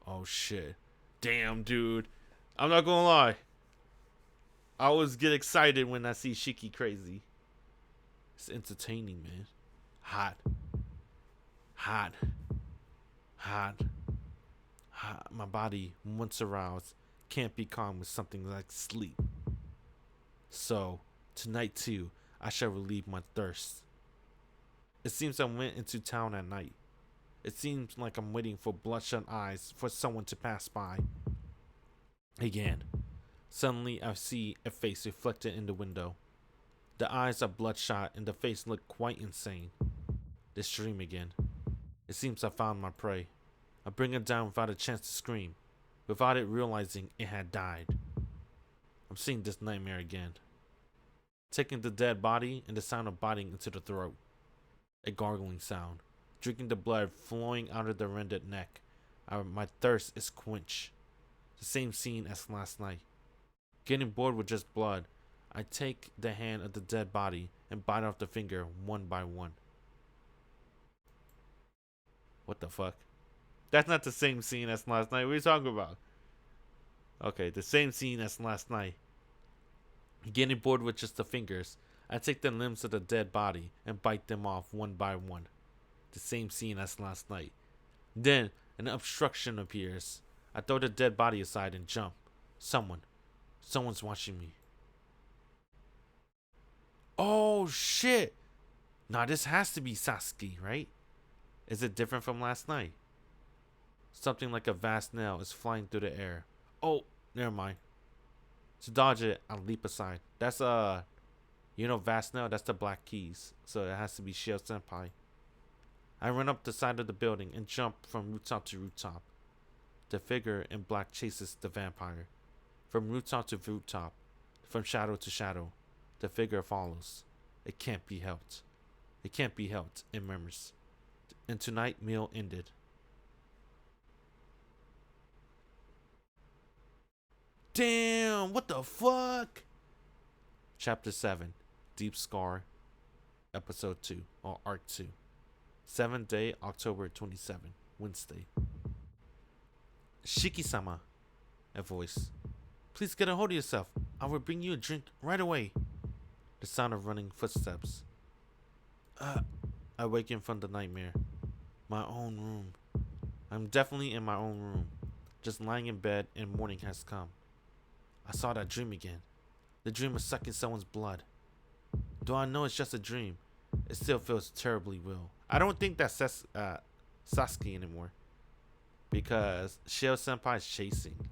Oh shit. Damn, dude. I'm not gonna lie. I always get excited when I see Shiki crazy. It's entertaining, man. Hot. Hot. Hot. Hot. My body, once aroused, can't be calm with something like sleep. So, tonight too, I shall relieve my thirst. It seems I went into town at night. It seems like I'm waiting for bloodshot eyes for someone to pass by. Again. Suddenly, I see a face reflected in the window. The eyes are bloodshot and the face looked quite insane. This dream again. It seems I found my prey. I bring it down without a chance to scream, without it realizing it had died. I'm seeing this nightmare again. Taking the dead body and the sound of biting into the throat. A gargling sound. Drinking the blood flowing out of the rendered neck. My thirst is quenched. The same scene as last night. Getting bored with just blood, I take the hand of the dead body and bite off the finger one by one. What the fuck? That's not the same scene as last night. What are you talking about? Okay, the same scene as last night. Getting bored with just the fingers, I take the limbs of the dead body and bite them off one by one. The same scene as last night. Then, an obstruction appears. I throw the dead body aside and jump. Someone's watching me. Oh shit! Now this has to be Sasuke, right? Is it different from last night? Something like a vast nail is flying through the air. Oh, never mind. To dodge it, I leap aside. That's vast nail, that's the black keys. So it has to be Shio Senpai. I run up the side of the building and jump from rooftop to rooftop. The figure in black chases the vampire. From rooftop to rooftop, from shadow to shadow, the figure follows. It can't be helped. It can't be helped, it murmurs. And tonight, meal ended. Damn, what the fuck? Chapter 7, Deep Scar, Episode 2, or Arc 2. 7th day, October 27, Wednesday. Shiki-sama, a voice. Please get a hold of yourself. I will bring you a drink right away. The sound of running footsteps. I awaken from the nightmare. My own room. I'm definitely in my own room. Just lying in bed and morning has come. I saw that dream again. The dream of sucking someone's blood. Though I know it's just a dream, it still feels terribly real. I don't think that's Sasuke anymore. Because Shio Senpai is chasing.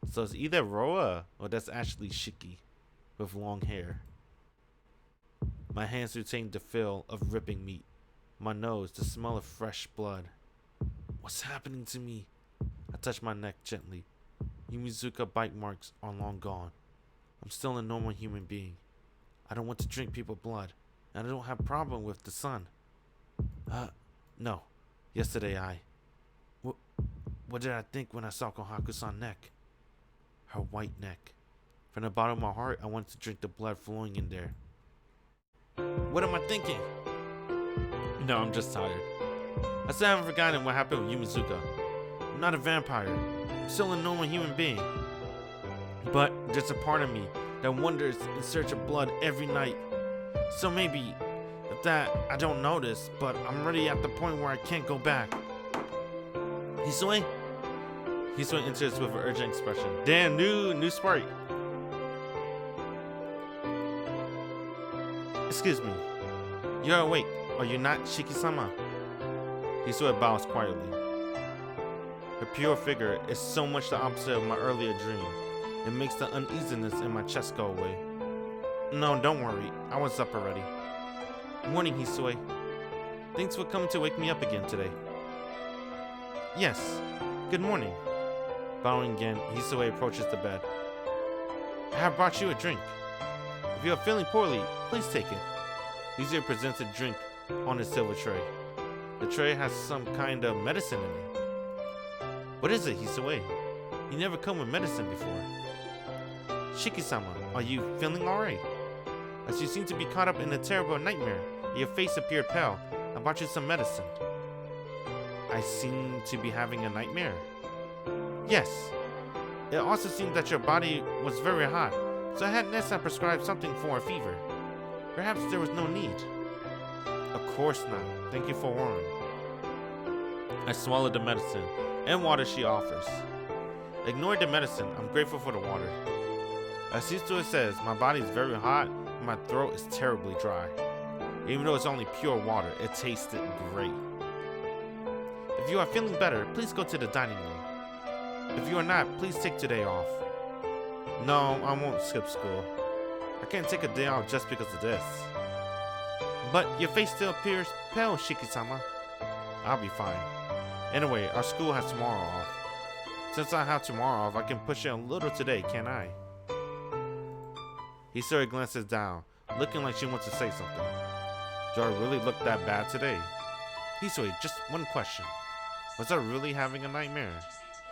So it's either Roa or that's actually Shiki with long hair. My hands retain the feel of ripping meat. My nose, the smell of fresh blood. What's happening to me? I touch my neck gently. Yumizuka bite marks are long gone. I'm still a normal human being. I don't want to drink people's blood, and I don't have a problem with the sun. No. Yesterday What did I think when I saw Kohaku-san's neck? Her white neck. From the bottom of my heart, I wanted to drink the blood flowing in there. What am I thinking? No, I'm just tired. I still haven't forgotten what happened with Yumizuka. I'm not a vampire. I'm still a normal human being. But there's a part of me that wanders in search of blood every night. So maybe, if that I don't notice, but I'm already at the point where I can't go back. Hisue? Hisue enters with an urgent expression. Damn, new sprite. Excuse me. You're awake, are you not, Shiki-sama? Hisue bows quietly. Her pure figure is so much the opposite of my earlier dream. It makes the uneasiness in my chest go away. No, don't worry. I was up already. Morning, Hisue. Thanks for coming to wake me up again today. Yes. Good morning. Bowing again, Hisue approaches the bed. I have brought you a drink. If you are feeling poorly, please take it. Hisue presents a drink on a silver tray. The tray has some kind of medicine in it. What is it, Hisue? You never come with medicine before. Shiki-sama, are you feeling alright? As you seem to be caught up in a terrible nightmare, your face appeared pale. I brought you some medicine. I seem to be having a nightmare. Yes. It also seemed that your body was very hot, so I had Nessa prescribe something for a fever. Perhaps there was no need. Of course not. Thank you for warning. I swallowed the medicine and water she offers. Ignore the medicine. I'm grateful for the water. As Hisue says, my body is very hot and my throat is terribly dry. Even though it's only pure water, it tasted great. If you are feeling better, please go to the dining room. If you are not, please take today off. No, I won't skip school. I can't take a day off just because of this. But your face still appears pale, Shiki-sama. I'll be fine. Anyway, our school has tomorrow off. Since I have tomorrow off, I can push it a little today, can't I? Hisue glances down, looking like she wants to say something. Do I really look that bad today? Hisue, just one question. Was I really having a nightmare?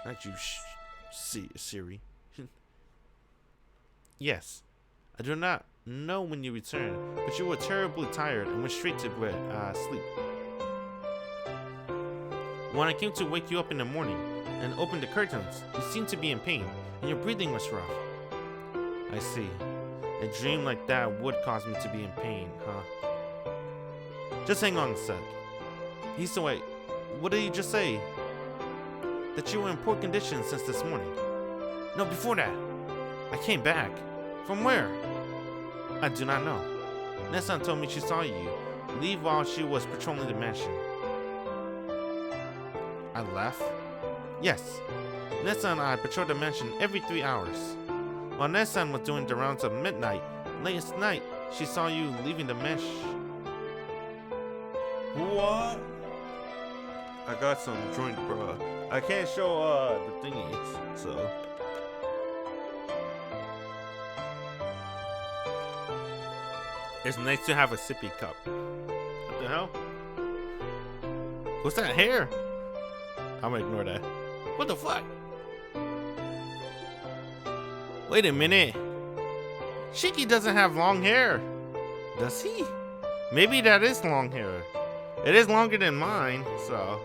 Not you, Siri. Yes. I do not know when you returned, but you were terribly tired and went straight to bed, sleep. When I came to wake you up in the morning and open the curtains, you seemed to be in pain, and your breathing was rough. I see. A dream like that would cause me to be in pain, huh? Just hang on a sec. Hisoi, what did you just say? That you were in poor condition since this morning. No, before that. I came back. From where? I do not know. Nessan told me she saw you leave while she was patrolling the mansion. I left? Yes. Nessan and I patrolled the mansion every 3 hours. While Nessan was doing the rounds of midnight, last night, she saw you leaving the mansion. What? I got some drink, bro. I can't show the thingies, so. It's nice to have a sippy cup. What the hell? What's that hair? I'm gonna ignore that. What the fuck? Wait a minute. Shiki doesn't have long hair. Does he? Maybe that is long hair. It is longer than mine, so.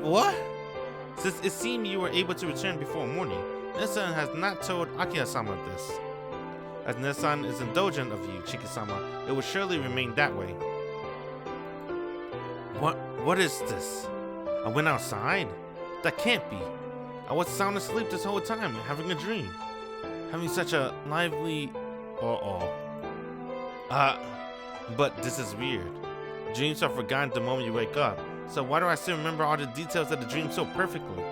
What? Since it seemed you were able to return before morning, Nessan has not told Akiya-sama this. As Nessan is indulgent of you, Chiki-sama, it will surely remain that way. What is this? I went outside? That can't be. I was sound asleep this whole time, having a dream. Having such a lively... But this is weird. Dreams are forgotten the moment you wake up, so why do I still remember all the details of the dream so perfectly?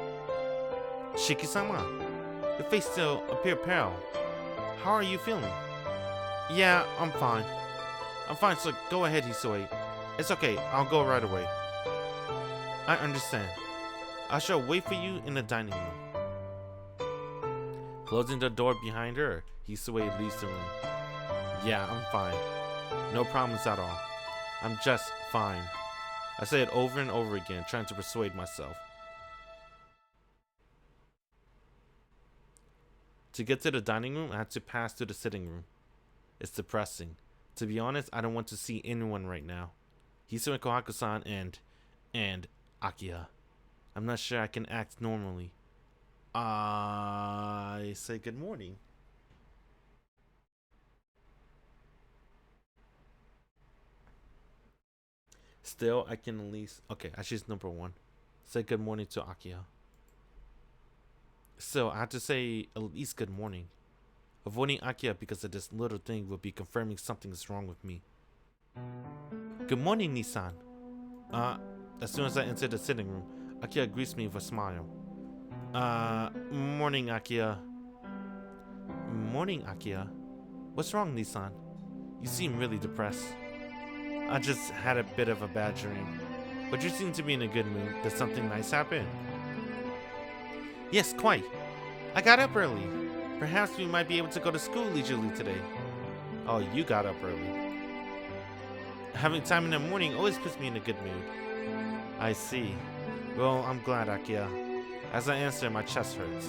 Shiki-sama, your face still appears pale. How are you feeling? Yeah, I'm fine. I'm fine, so go ahead, Hisoi. It's okay, I'll go right away. I understand. I shall wait for you in the dining room. Closing the door behind her, Hisoi leaves the room. Yeah, I'm fine. No problems at all. I'm just fine. I say it over and over again, trying to persuade myself. To get to the dining room, I had to pass through the sitting room. It's depressing. To be honest, I don't want to see anyone right now. Hisoi and Kohaku-san and Akiya. I'm not sure I can act normally. I say good morning. Still, I can at least... Okay, I choose number 1. Say good morning to Akiya. Still, I have to say at least good morning. Avoiding Akiya because of this little thing will be confirming something is wrong with me. Good morning, Nissan. As soon as I enter the sitting room, Akiya greets me with a smile. Morning, Akiya. Morning, Akiya. What's wrong, Nissan? You seem really depressed. I just had a bit of a bad dream. But you seem to be in a good mood. Did something nice happen? Yes, quite. I got up early. Perhaps we might be able to go to school leisurely today. Oh, you got up early. Having time in the morning always puts me in a good mood. I see. Well, I'm glad, Akiya. As I answer, my chest hurts.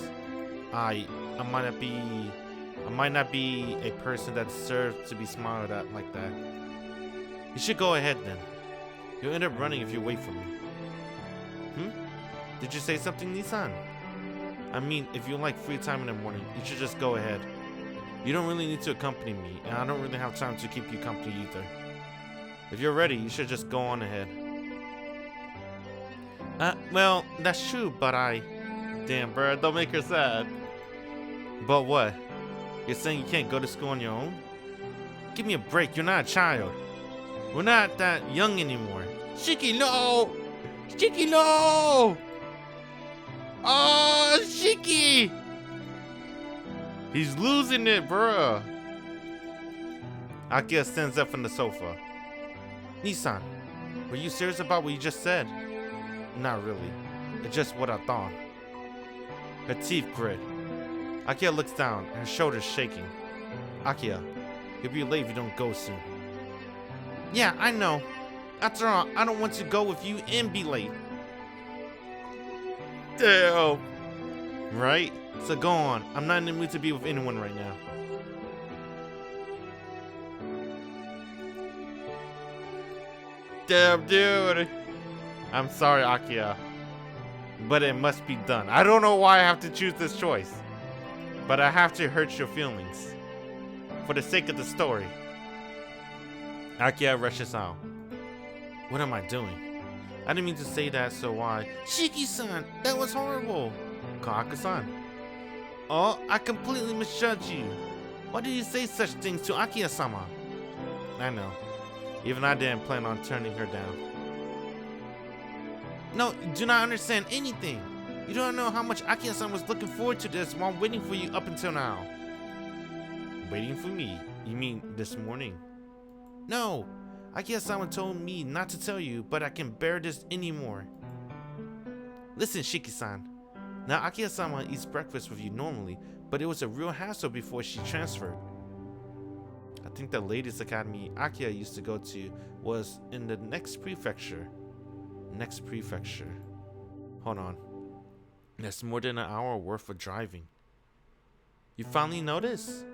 I might not be a person that deserves to be smiled at like that. You should go ahead then. You'll end up running if you wait for me. Did you say something, Nissan? I mean, if you like free time in the morning, you should just go ahead. You don't really need to accompany me, and I don't really have time to keep you company either. If you're ready, you should just go on ahead. Well, that's true, but Damn, bro, don't make her sad. But what? You're saying you can't go to school on your own? Give me a break, you're not a child. We're not that young anymore. Shiki, no! Shiki, no! Oh, Shiki! He's losing it, bruh. Akiya stands up from the sofa. Nissan, were you serious about what you just said? Not really. It's just what I thought. Her teeth grit. Akiya looks down and her shoulders shaking. Akiya, you'll be late if you don't go soon. Yeah, I know. After all, I don't want to go with you and be late. Damn. Right? So go on. I'm not in the mood to be with anyone right now. Damn, dude. I'm sorry, Akia, but it must be done. I don't know why I have to choose this choice, but I have to hurt your feelings for the sake of the story. Akia rushes out. What am I doing? I didn't mean to say that, so why? Shiki-san, that was horrible. Kaka-san. Oh, I completely misjudged you. Why did you say such things to Akia-sama? I know. Even I didn't plan on turning her down. No, you do not understand anything. You don't know how much Akia-san was looking forward to this while waiting for you up until now. Waiting for me? You mean this morning? No. Akia-sama told me not to tell you, but I can bear this anymore. Listen, Shiki-san. Now Akia-sama eats breakfast with you normally, but it was a real hassle before she transferred. I think the latest academy Akia used to go to was in the next prefecture. Hold on. That's more than an hour worth of driving. You finally noticed?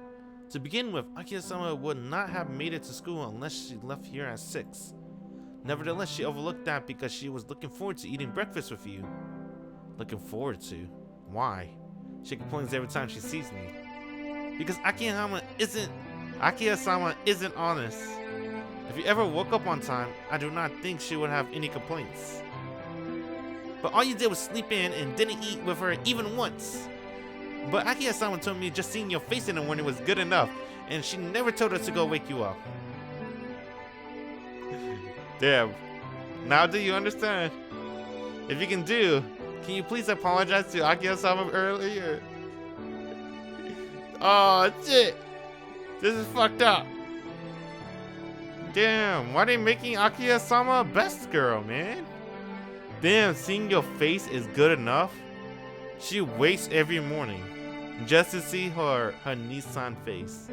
To begin with, Akia-sama would not have made it to school unless she left here at 6. Nevertheless, she overlooked that because she was looking forward to eating breakfast with you. Looking forward to? Why? She complains every time she sees me. Because Akia-sama isn't honest. If you ever woke up on time, I do not think she would have any complaints. But all you did was sleep in and didn't eat with her even once. But Akia-sama told me just seeing your face in the morning was good enough, and she never told us to go wake you up. Damn. Now do you understand? If you can you please apologize to Akia-sama earlier? Oh, shit. This is fucked up. Damn, why are they making Akia-sama best girl, man? Damn, seeing your face is good enough? She waits every morning just to see her Nissan face.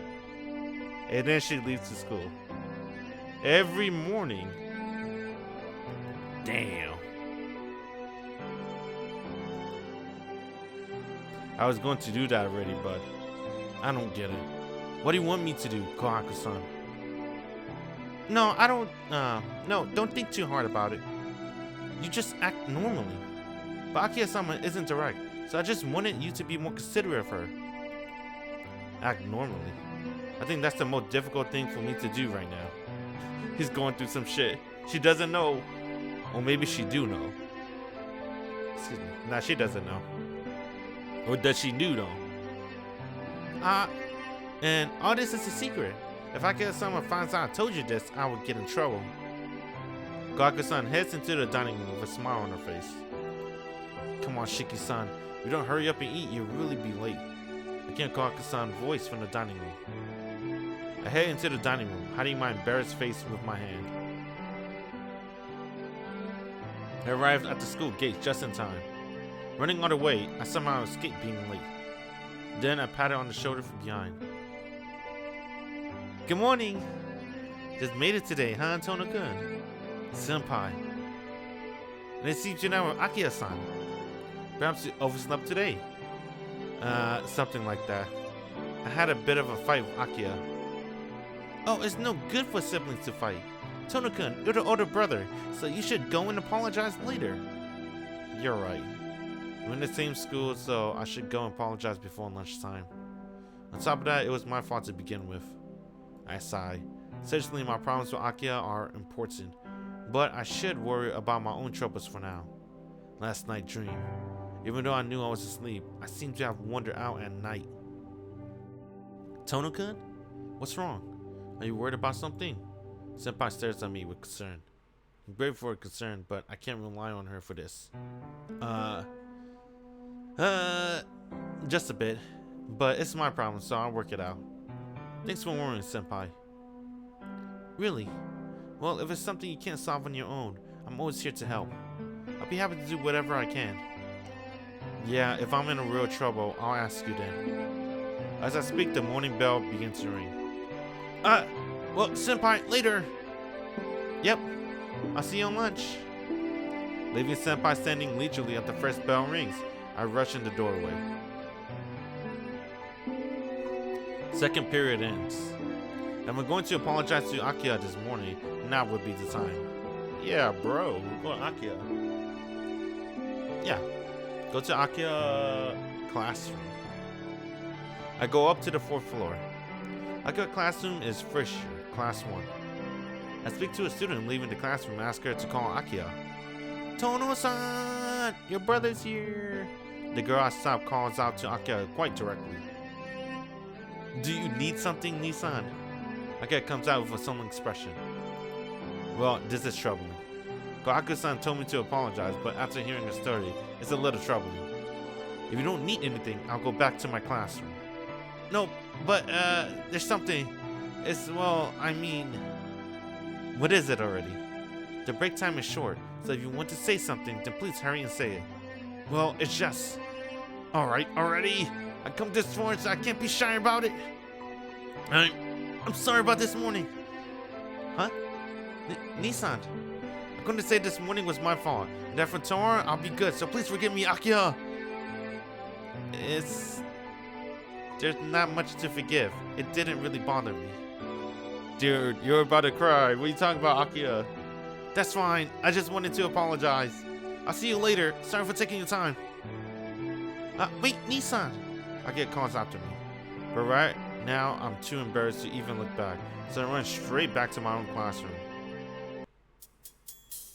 And then she leaves to school. Every morning. Damn. I was going to do that already, but I don't get it. What do you want me to do, Kohaku-san? No, I don't, no, don't think too hard about it. You just act normally. But Akia-sama isn't direct, so I just wanted you to be more considerate of her. Act normally. I think that's the most difficult thing for me to do right now. He's going through some shit. She doesn't know. Or maybe she do know. Excuse me. Nah, she doesn't know. Or does she do know? And all this is a secret. If Akia-sama finds out I told you this, I would get in trouble. Gaku-san heads into the dining room with a smile on her face. Come on, Shiki-san. If you don't hurry up and eat, you'll really be late. I can't Gaku-san's voice from the dining room. I head into the dining room, hiding my embarrassed face with my hand. I arrived at the school gate just in time. Running all the way, I somehow escaped being late. Then I patted on the shoulder from behind. Good morning! Just made it today, huh, Tohno-kun? Senpai. And it seems you're now with Akia-san. Perhaps you overslept today? Something like that. I had a bit of a fight with Akia. Oh, it's no good for siblings to fight. Tohno-kun, you're the older brother, so you should go and apologize later. You're right. We're in the same school, so I should go and apologize before lunchtime. On top of that, it was my fault to begin with. I sigh. Certainly my problems with Akia are important, but I should worry about my own troubles for now. Last night's dream. Even though I knew I was asleep, I seemed to have wandered out at night. Tohno-kun? What's wrong? Are you worried about something? Senpai stares at me with concern. I'm grateful for her concern, but I can't rely on her for this. Just a bit. But it's my problem, so I'll work it out. Thanks for worrying, Senpai. Really? Well, if it's something you can't solve on your own, I'm always here to help. I'll be happy to do whatever I can. Yeah, if I'm in a real trouble, I'll ask you then. As I speak, the morning bell begins to ring. Well, Senpai, later. Yep, I'll see you on lunch. Leaving Senpai standing leisurely at the first bell rings, I rush in the doorway. Second period ends. If I'm going to apologize to Akia this morning, now would be the time. Yeah, bro. We're going Akia. Yeah. Go to Akia classroom. I go up to the 4th floor. Akia classroom is first year, class 1. I speak to a student leaving the classroom and ask her to call Akia. Tohno-san! Your brother's here! The girl I stopped calls out to Akia quite directly. Do you need something, Nissan? Akia comes out with a sullen expression. Well, this is troubling. Kohaku-san told me to apologize, but after hearing the story, it's a little troubling. If you don't need anything, I'll go back to my classroom. No, but there's something. Well, I mean... What is it already? The break time is short, so if you want to say something, then please hurry and say it. Well, it's just... Alright, already. I come this far, so I can't be shy about it. I'm sorry about this morning. Huh? Nissan. I'm going to say this morning was my fault, and that from tomorrow I'll be good, so please forgive me, Akia. There's not much to forgive. It didn't really bother me. Dude, you're about to cry. What are you talking about, Akia? That's fine. I just wanted to apologize. I'll see you later. Sorry for taking your time. Wait, Nissan. Akia calls after me. But right now, I'm too embarrassed to even look back, so I run straight back to my own classroom.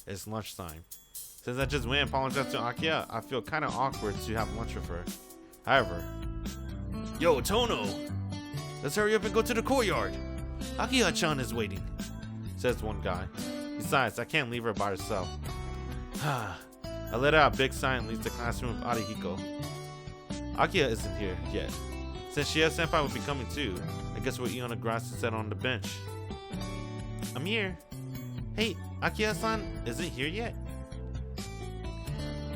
It's lunchtime. Since I just went and apologized to Akia, I feel kind of awkward to have lunch with her. However, yo, Tohno! Let's hurry up and go to the courtyard. Akia-chan is waiting, says one guy. Besides, I can't leave her by herself. I let out a big sign and leaves the classroom with Arihiko. Akia isn't here yet. Since Shia-senpai will be coming too, I guess we'll eat on the grass instead on the bench. I'm here. Hey, Akia-san isn't here yet?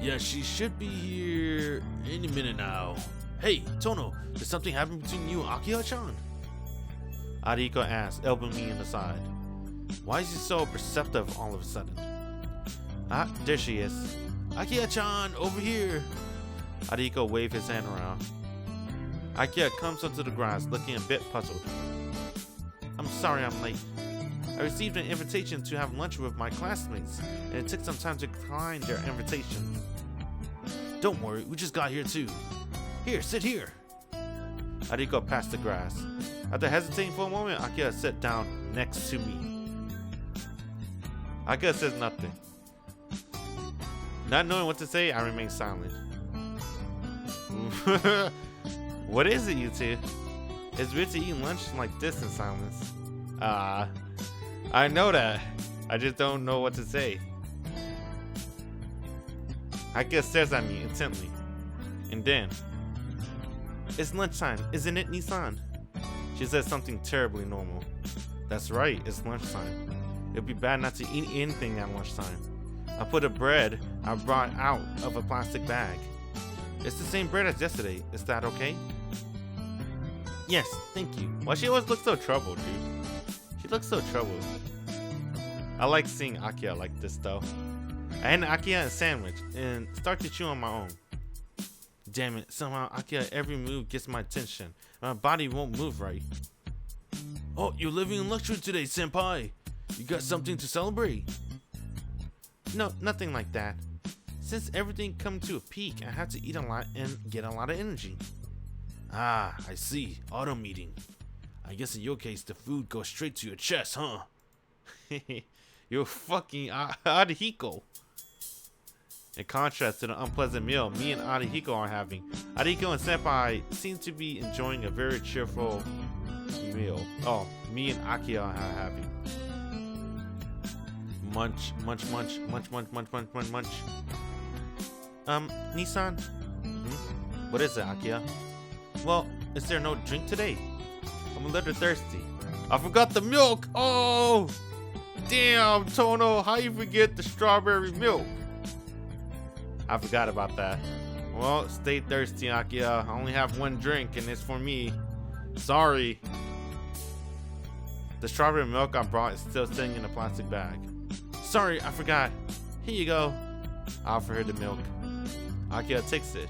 Yeah, she should be here any minute now. Hey, Tohno, did something happen between you and Akia-chan? Arihiko asks, elbowing me in the side. Why is he so perceptive all of a sudden? There she is. Akia-chan, over here. Arihiko waved his hand around. Akia comes onto the grass, looking a bit puzzled. I'm sorry I'm late. I received an invitation to have lunch with my classmates, and it took some time to decline their invitation. Don't worry, we just got here too. Here, sit here. Arihiko passed the grass. After hesitating for a moment, Akia sat down next to me. Akia says nothing. Not knowing what to say, I remain silent. What is it, you two? It's weird to eat lunch like this in silence. I know that. I just don't know what to say. Akia stares at me intently. And then, it's lunchtime, isn't it, Nissan? She says something terribly normal. That's right, it's lunchtime. It'd be bad not to eat anything at lunchtime. I put a bread I brought out of a plastic bag. It's the same bread as yesterday. Is that okay? Yes, thank you. Why she always looks so troubled, dude? She looks so troubled. I like seeing Akia like this, though. I hand Akia a sandwich and start to chew on my own. Damn it, somehow Akia every move gets my attention. My body won't move right. Oh, you're living in luxury today, senpai. You got something to celebrate? No, nothing like that. Since everything come to a peak, I have to eat a lot and get a lot of energy. Ah, I see. Auto meeting. I guess in your case, the food goes straight to your chest, huh? You're fucking Arihiko. In contrast to the unpleasant meal me and Arihiko are having, Arihiko and Senpai seem to be enjoying a very cheerful meal. Oh, me and Akia are having. Munch, munch, munch, munch, munch, munch, munch, munch, munch. Nissan? What is it, Akia? Well, is there no drink today? I'm a little thirsty. I forgot the milk! Oh! Damn, Tohno, how you forget the strawberry milk? I forgot about that. Well, stay thirsty, Akia. I only have one drink, and it's for me. Sorry. The strawberry milk I brought is still sitting in a plastic bag. Sorry, I forgot. Here you go. I offer her the milk. Akia takes it.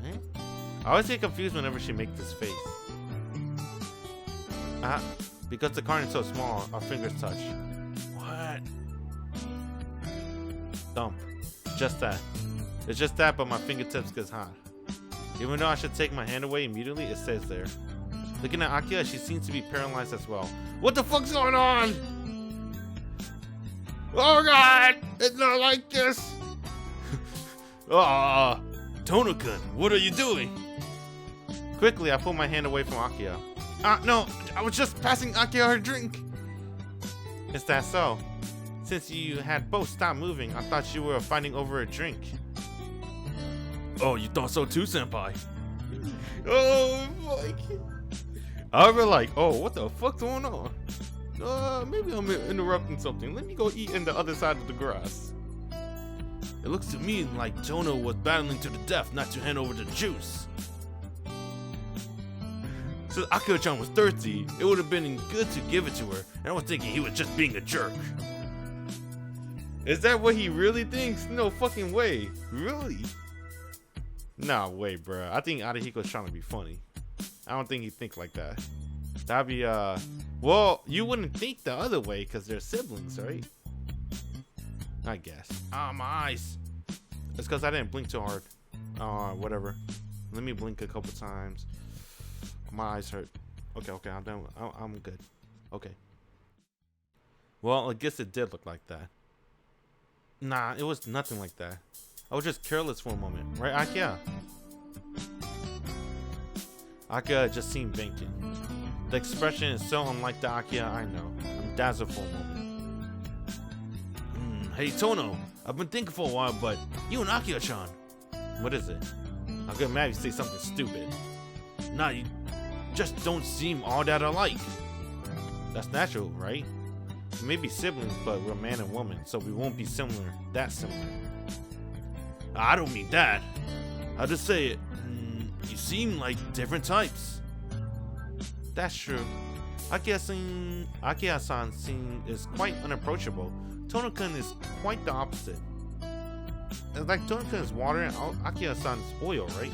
What? I always get confused whenever she makes this face. Because the carton is so small, our fingers touch. What? Thump. Just that. It's just that, but my fingertips gets hot. Even though I should take my hand away immediately, it stays there. Looking at Akia, she seems to be paralyzed as well. What the fuck's going on? Oh god! It's not like this! Tohno-kun, what are you doing? Quickly, I pull my hand away from Akia. No, I was just passing Akia her drink. Is that so? Since you had both stopped moving, I thought you were fighting over a drink. Oh, you thought so too, senpai? Oh, fuck. I was like, oh, what the fuck's going on? Maybe I'm interrupting something. Let me go eat in the other side of the grass. It looks to me like Tohno was battling to the death not to hand over the juice. Since Akio-chan was thirsty, it would have been good to give it to her, and I was thinking he was just being a jerk. Is that what he really thinks? No fucking way. Really? Nah, way, bro. I think Arahiko's trying to be funny. I don't think he thinks like that. That'd be, well, you wouldn't think the other way because they're siblings, right? I guess. My eyes. It's because I didn't blink too hard. Whatever. Let me blink a couple times. My eyes hurt. Okay, I'm done. I'm good. Okay. Well, I guess it did look like that. Nah, it was nothing like that. I was just careless for a moment. Right, Akia? Akia just seemed vacant. The expression is so unlike the Akia I know. I'm dazzled for a moment. Hey, Tohno. I've been thinking for a while, but you and Akia-chan. What is it? I'll get mad if you say something stupid. Nah, you just don't seem all that alike. That's natural, right? We may be siblings, but we're man and woman, so we won't be similar. That similar. I don't mean that. I'll just say it. You seem like different types. That's true. Akia-san is quite unapproachable. Tohno-kun is quite the opposite. It's like Tohno-kun is water and Akia-san is oil, right?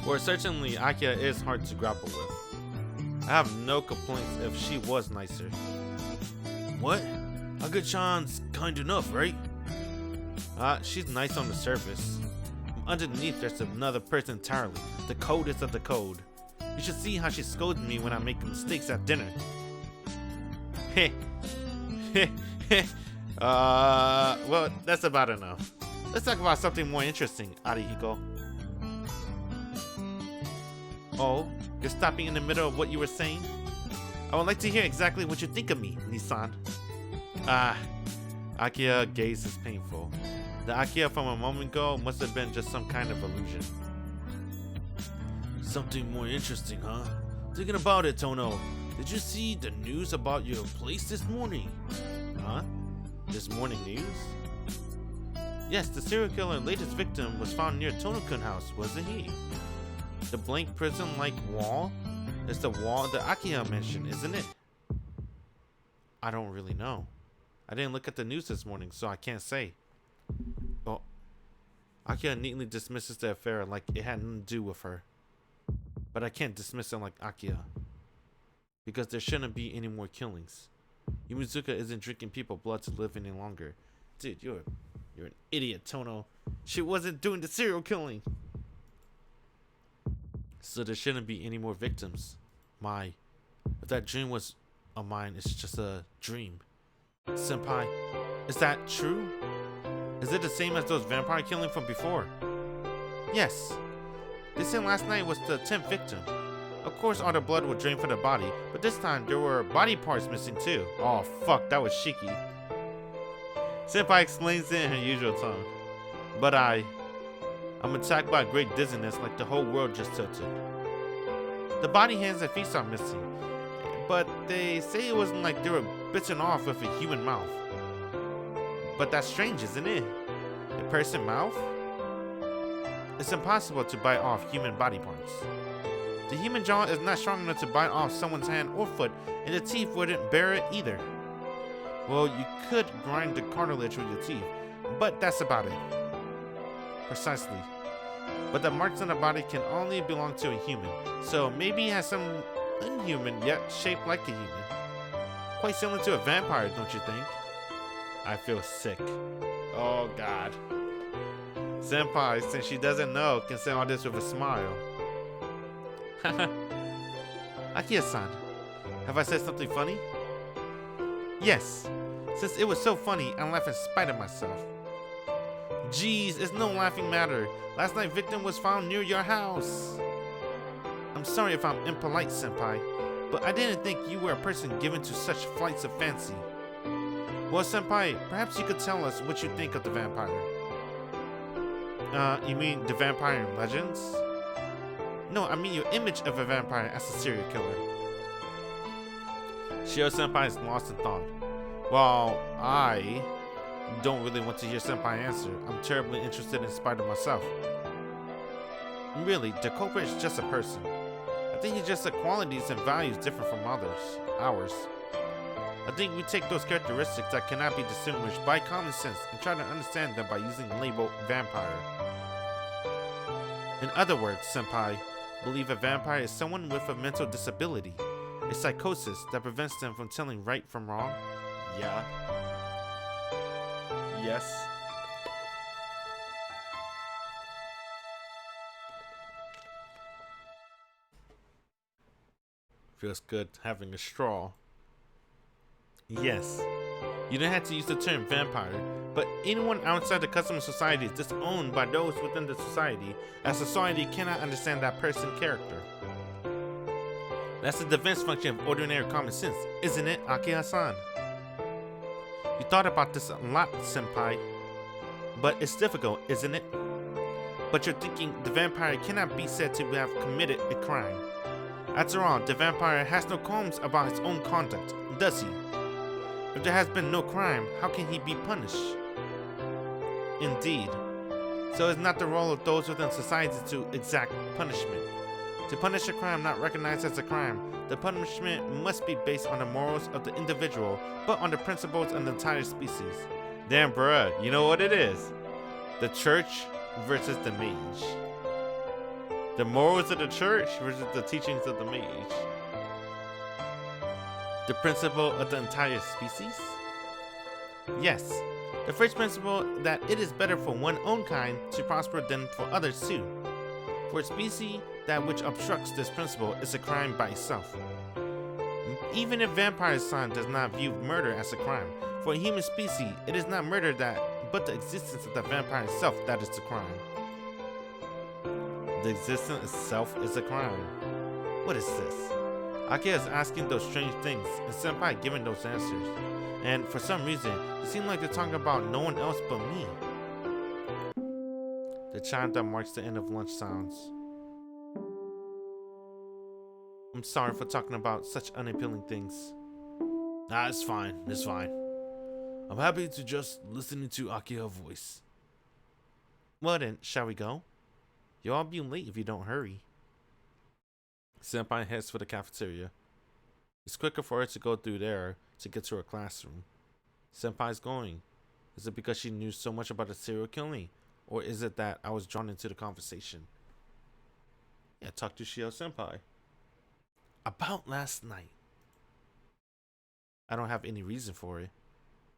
Or certainly Akia is hard to grapple with. I have no complaints if she was nicer. What? Akia-chan's kind enough, right? She's nice on the surface. Underneath, there's another person entirely. The coldest of the cold. You should see how she scolds me when I make mistakes at dinner. Heh. Well, that's about enough. Let's talk about something more interesting, Arihiko. Oh, you're stopping in the middle of what you were saying? I would like to hear exactly what you think of me, Nissan. Akia gaze is painful. The Akia from a moment ago must have been just some kind of illusion. Something more interesting, huh? Thinking about it, Tohno. Did you see the news about your place this morning? Huh? This morning news? Yes, the serial killer's latest victim was found near Tohno-kun house, wasn't he? The blank prison-like wall? It's the wall that Akia mentioned, isn't it? I don't really know. I didn't look at the news this morning, so I can't say. Oh, Akia neatly dismisses the affair like it had nothing to do with her. But I can't dismiss it like Akia. Because there shouldn't be any more killings. Yumizuka isn't drinking people's blood to live any longer. Dude, you're an idiot, Tohno. She wasn't doing the serial killing. So there shouldn't be any more victims. If that dream was of mine, it's just a dream. Senpai, is that true? Is it the same as those vampire killing from before? Yes. They said last night was the 10th victim. Of course all the blood would drain from the body, but this time there were body parts missing too. Oh fuck, that was Shiki. Senpai explains it in her usual tone. But I'm attacked by great dizziness like the whole world just tilted. The body, hands, and feet are missing. But they say it wasn't like they were bitten off with a human mouth. But that's strange, isn't it? A person mouth? It's impossible to bite off human body parts. The human jaw is not strong enough to bite off someone's hand or foot, and the teeth wouldn't bear it either. Well, you could grind the cartilage with your teeth, but that's about it. Precisely. But the marks on the body can only belong to a human, so maybe it has some unhuman yet shaped like a human. Quite similar to a vampire, don't you think? I feel sick. Oh God. Senpai, since she doesn't know, can say all this with a smile. Akiya-san, have I said something funny? Yes. Since it was so funny, I laughed in spite of myself. Jeez, it's no laughing matter. Last night, victim was found near your house. I'm sorry if I'm impolite, senpai, but I didn't think you were a person given to such flights of fancy. Well, senpai, perhaps you could tell us what you think of the vampire. You mean the vampire in Legends? No, I mean your image of a vampire as a serial killer. Shio-senpai is lost in thought. While I don't really want to hear senpai answer, I'm terribly interested in spite of myself. Really, the culprit is just a person. I think he just has qualities and values different from ours. I think we take those characteristics that cannot be distinguished by common sense and try to understand them by using the label vampire. In other words, senpai, believe a vampire is someone with a mental disability, a psychosis that prevents them from telling right from wrong? Yeah. Yes. Feels good having a straw. Yes. You don't have to use the term vampire, but anyone outside the custom society is disowned by those within the society, as society cannot understand that person's character. That's the defense function of ordinary common sense, isn't it, Akiya-san? You thought about this a lot, senpai, but it's difficult, isn't it? But you're thinking the vampire cannot be said to have committed a crime. After all, the vampire has no qualms about his own conduct, does he? If there has been no crime, how can he be punished? Indeed. So it's not the role of those within society to exact punishment. To punish a crime not recognized as a crime, the punishment must be based on the morals of the individual, but on the principles of the entire species. Damn, bruh, you know what it is? The church versus the mage. The morals of the church versus the teachings of the mage. The principle of the entire species? Yes. The first principle that it is better for one's own kind to prosper than for others too. For a species, that which obstructs this principle is a crime by itself. Even if Vampire-san does not view murder as a crime, for a human species, it is not murder but the existence of the vampire itself that is the crime. The existence itself is a crime. What is this? Akiya is asking those strange things, and Senpai giving those answers. And for some reason, it seems like they're talking about no one else but me. The chime that marks the end of lunch sounds. I'm sorry for talking about such unappealing things. Nah, it's fine. It's fine. I'm happy to just listening to Akiya's voice. Well then, shall we go? You'll all be late if you don't hurry. Senpai heads for the cafeteria. It's quicker for her to go through there to get to her classroom. Senpai's going. Is it because she knew so much about the serial killing? Or is it that I was drawn into the conversation? Yeah, talk to Shio-senpai. About last night. I don't have any reason for it,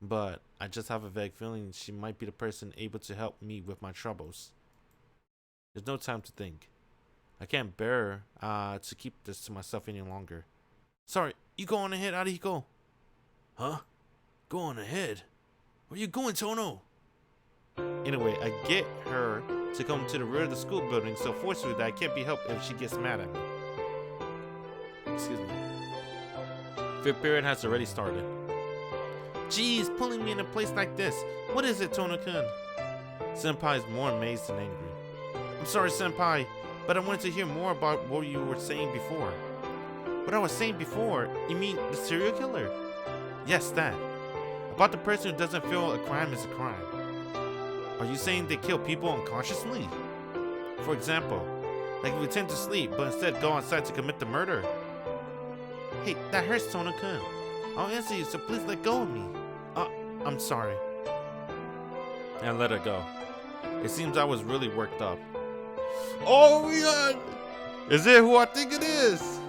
but I just have a vague feeling she might be the person able to help me with my troubles. There's no time to think. I can't bear to keep this to myself any longer. Sorry, you go on ahead, Arihiko. Huh? Go on ahead? Where you going, Tohno? Anyway, I get her to come to the rear of the school building so forcefully that I can't be helped if she gets mad at me. Excuse me. Fifth period has already started. Jeez, pulling me in a place like this. What is it, Tohno-kun? Senpai is more amazed than angry. I'm sorry, Senpai, but I wanted to hear more about what you were saying before. What I was saying before? You mean the serial killer? Yes, that. About the person who doesn't feel a crime is a crime. Are you saying they kill people unconsciously? For example, like we tend to sleep, but instead go outside to commit the murder. Hey, that hurts, Tohno-kun. I'll answer you, so please let go of me. I'm sorry. And let her go. It seems I was really worked up. Oh my god! Is it who I think it is?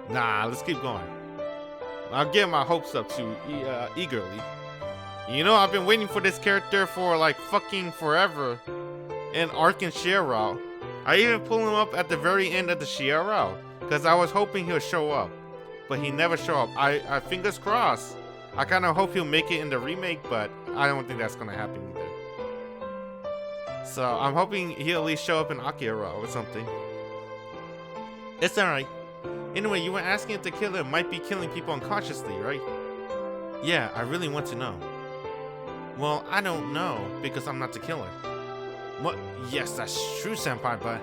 Nah, let's keep going. I'll get my hopes up too eagerly. You know, I've been waiting for this character for like fucking forever. In Arc and Shiarao. I even pulled him up at the very end of the Shiarao. Because I was hoping he'll show up. But he never showed up. I fingers crossed. I kind of hope he'll make it in the remake, but I don't think that's going to happen either. So I'm hoping he'll at least show up in Akira or something. It's alright. Anyway, you were asking if the killer might be killing people unconsciously, right? Yeah, I really want to know. Well, I don't know, because I'm not the killer. What? Yes, that's true, Senpai, but...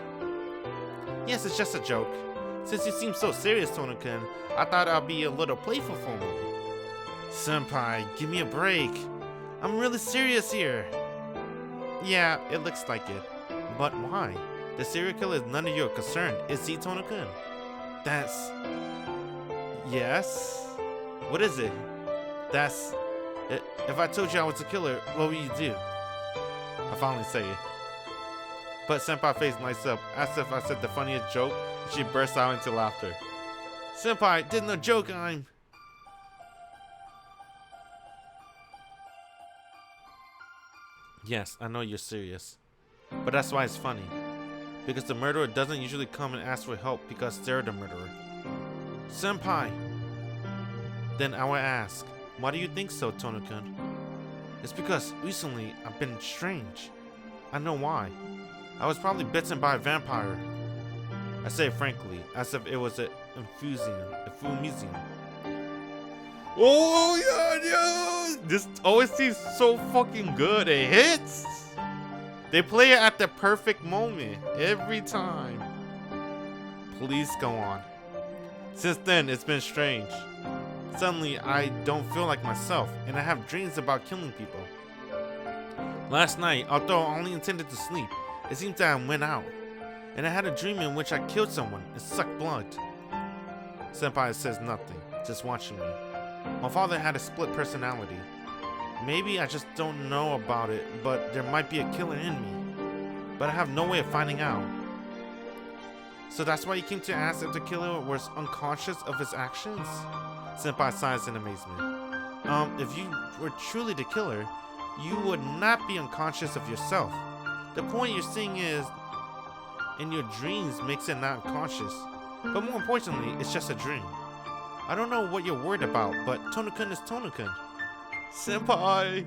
Yes, it's just a joke. Since you seem so serious, Tohno-kun, I thought I'd be a little playful for a moment. Senpai, give me a break. I'm really serious here. Yeah, it looks like it. But why? The serial killer is none of your concern, is he, Tohno-kun? That's... Yes? What is it? That's... If I told you I was the killer, what would you do? I finally say it. But Senpai face lights up, as if I said the funniest joke, and she bursts out into laughter. Senpai, did no joke, I'm... Yes, I know you're serious. But that's why it's funny. Because the murderer doesn't usually come and ask for help because they're the murderer. Senpai! Then I will ask, why do you think so, Tohno-kun? It's because recently I've been strange. I know why. I was probably bitten by a vampire. I say it frankly, as if it was a museum. Oh yeah! This always seems so fucking good. It hits! They play it at the perfect moment, every time. Please go on. Since then, it's been strange. Suddenly, I don't feel like myself, and I have dreams about killing people. Last night, although I only intended to sleep, it seems that I went out, and I had a dream in which I killed someone and sucked blood. Senpai says nothing, just watching me. My father had a split personality. Maybe I just don't know about it, but there might be a killer in me. But I have no way of finding out. So that's why you came to ask if the killer was unconscious of his actions? Senpai sighs in amazement. If you were truly the killer, you would not be unconscious of yourself. The point you're seeing is, in your dreams makes it not unconscious. But more importantly, it's just a dream. I don't know what you're worried about, but Tohno-kun is Tohno-kun. Senpai!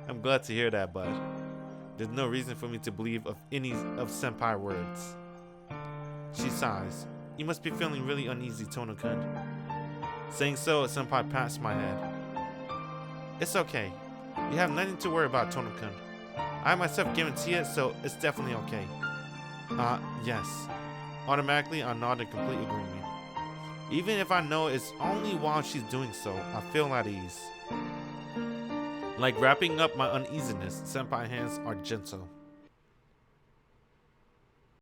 I'm glad to hear that, but there's no reason for me to believe of any of Senpai words. She sighs. You must be feeling really uneasy, Tohno-kun. Saying so, Senpai pats my head. It's okay. You have nothing to worry about, Tohno-kun. I myself guarantee it, so it's definitely okay. Yes. Automatically, I nod in complete agreement. Even if I know it's only while she's doing so, I feel at ease. Like wrapping up my uneasiness, Senpai hands are gentle.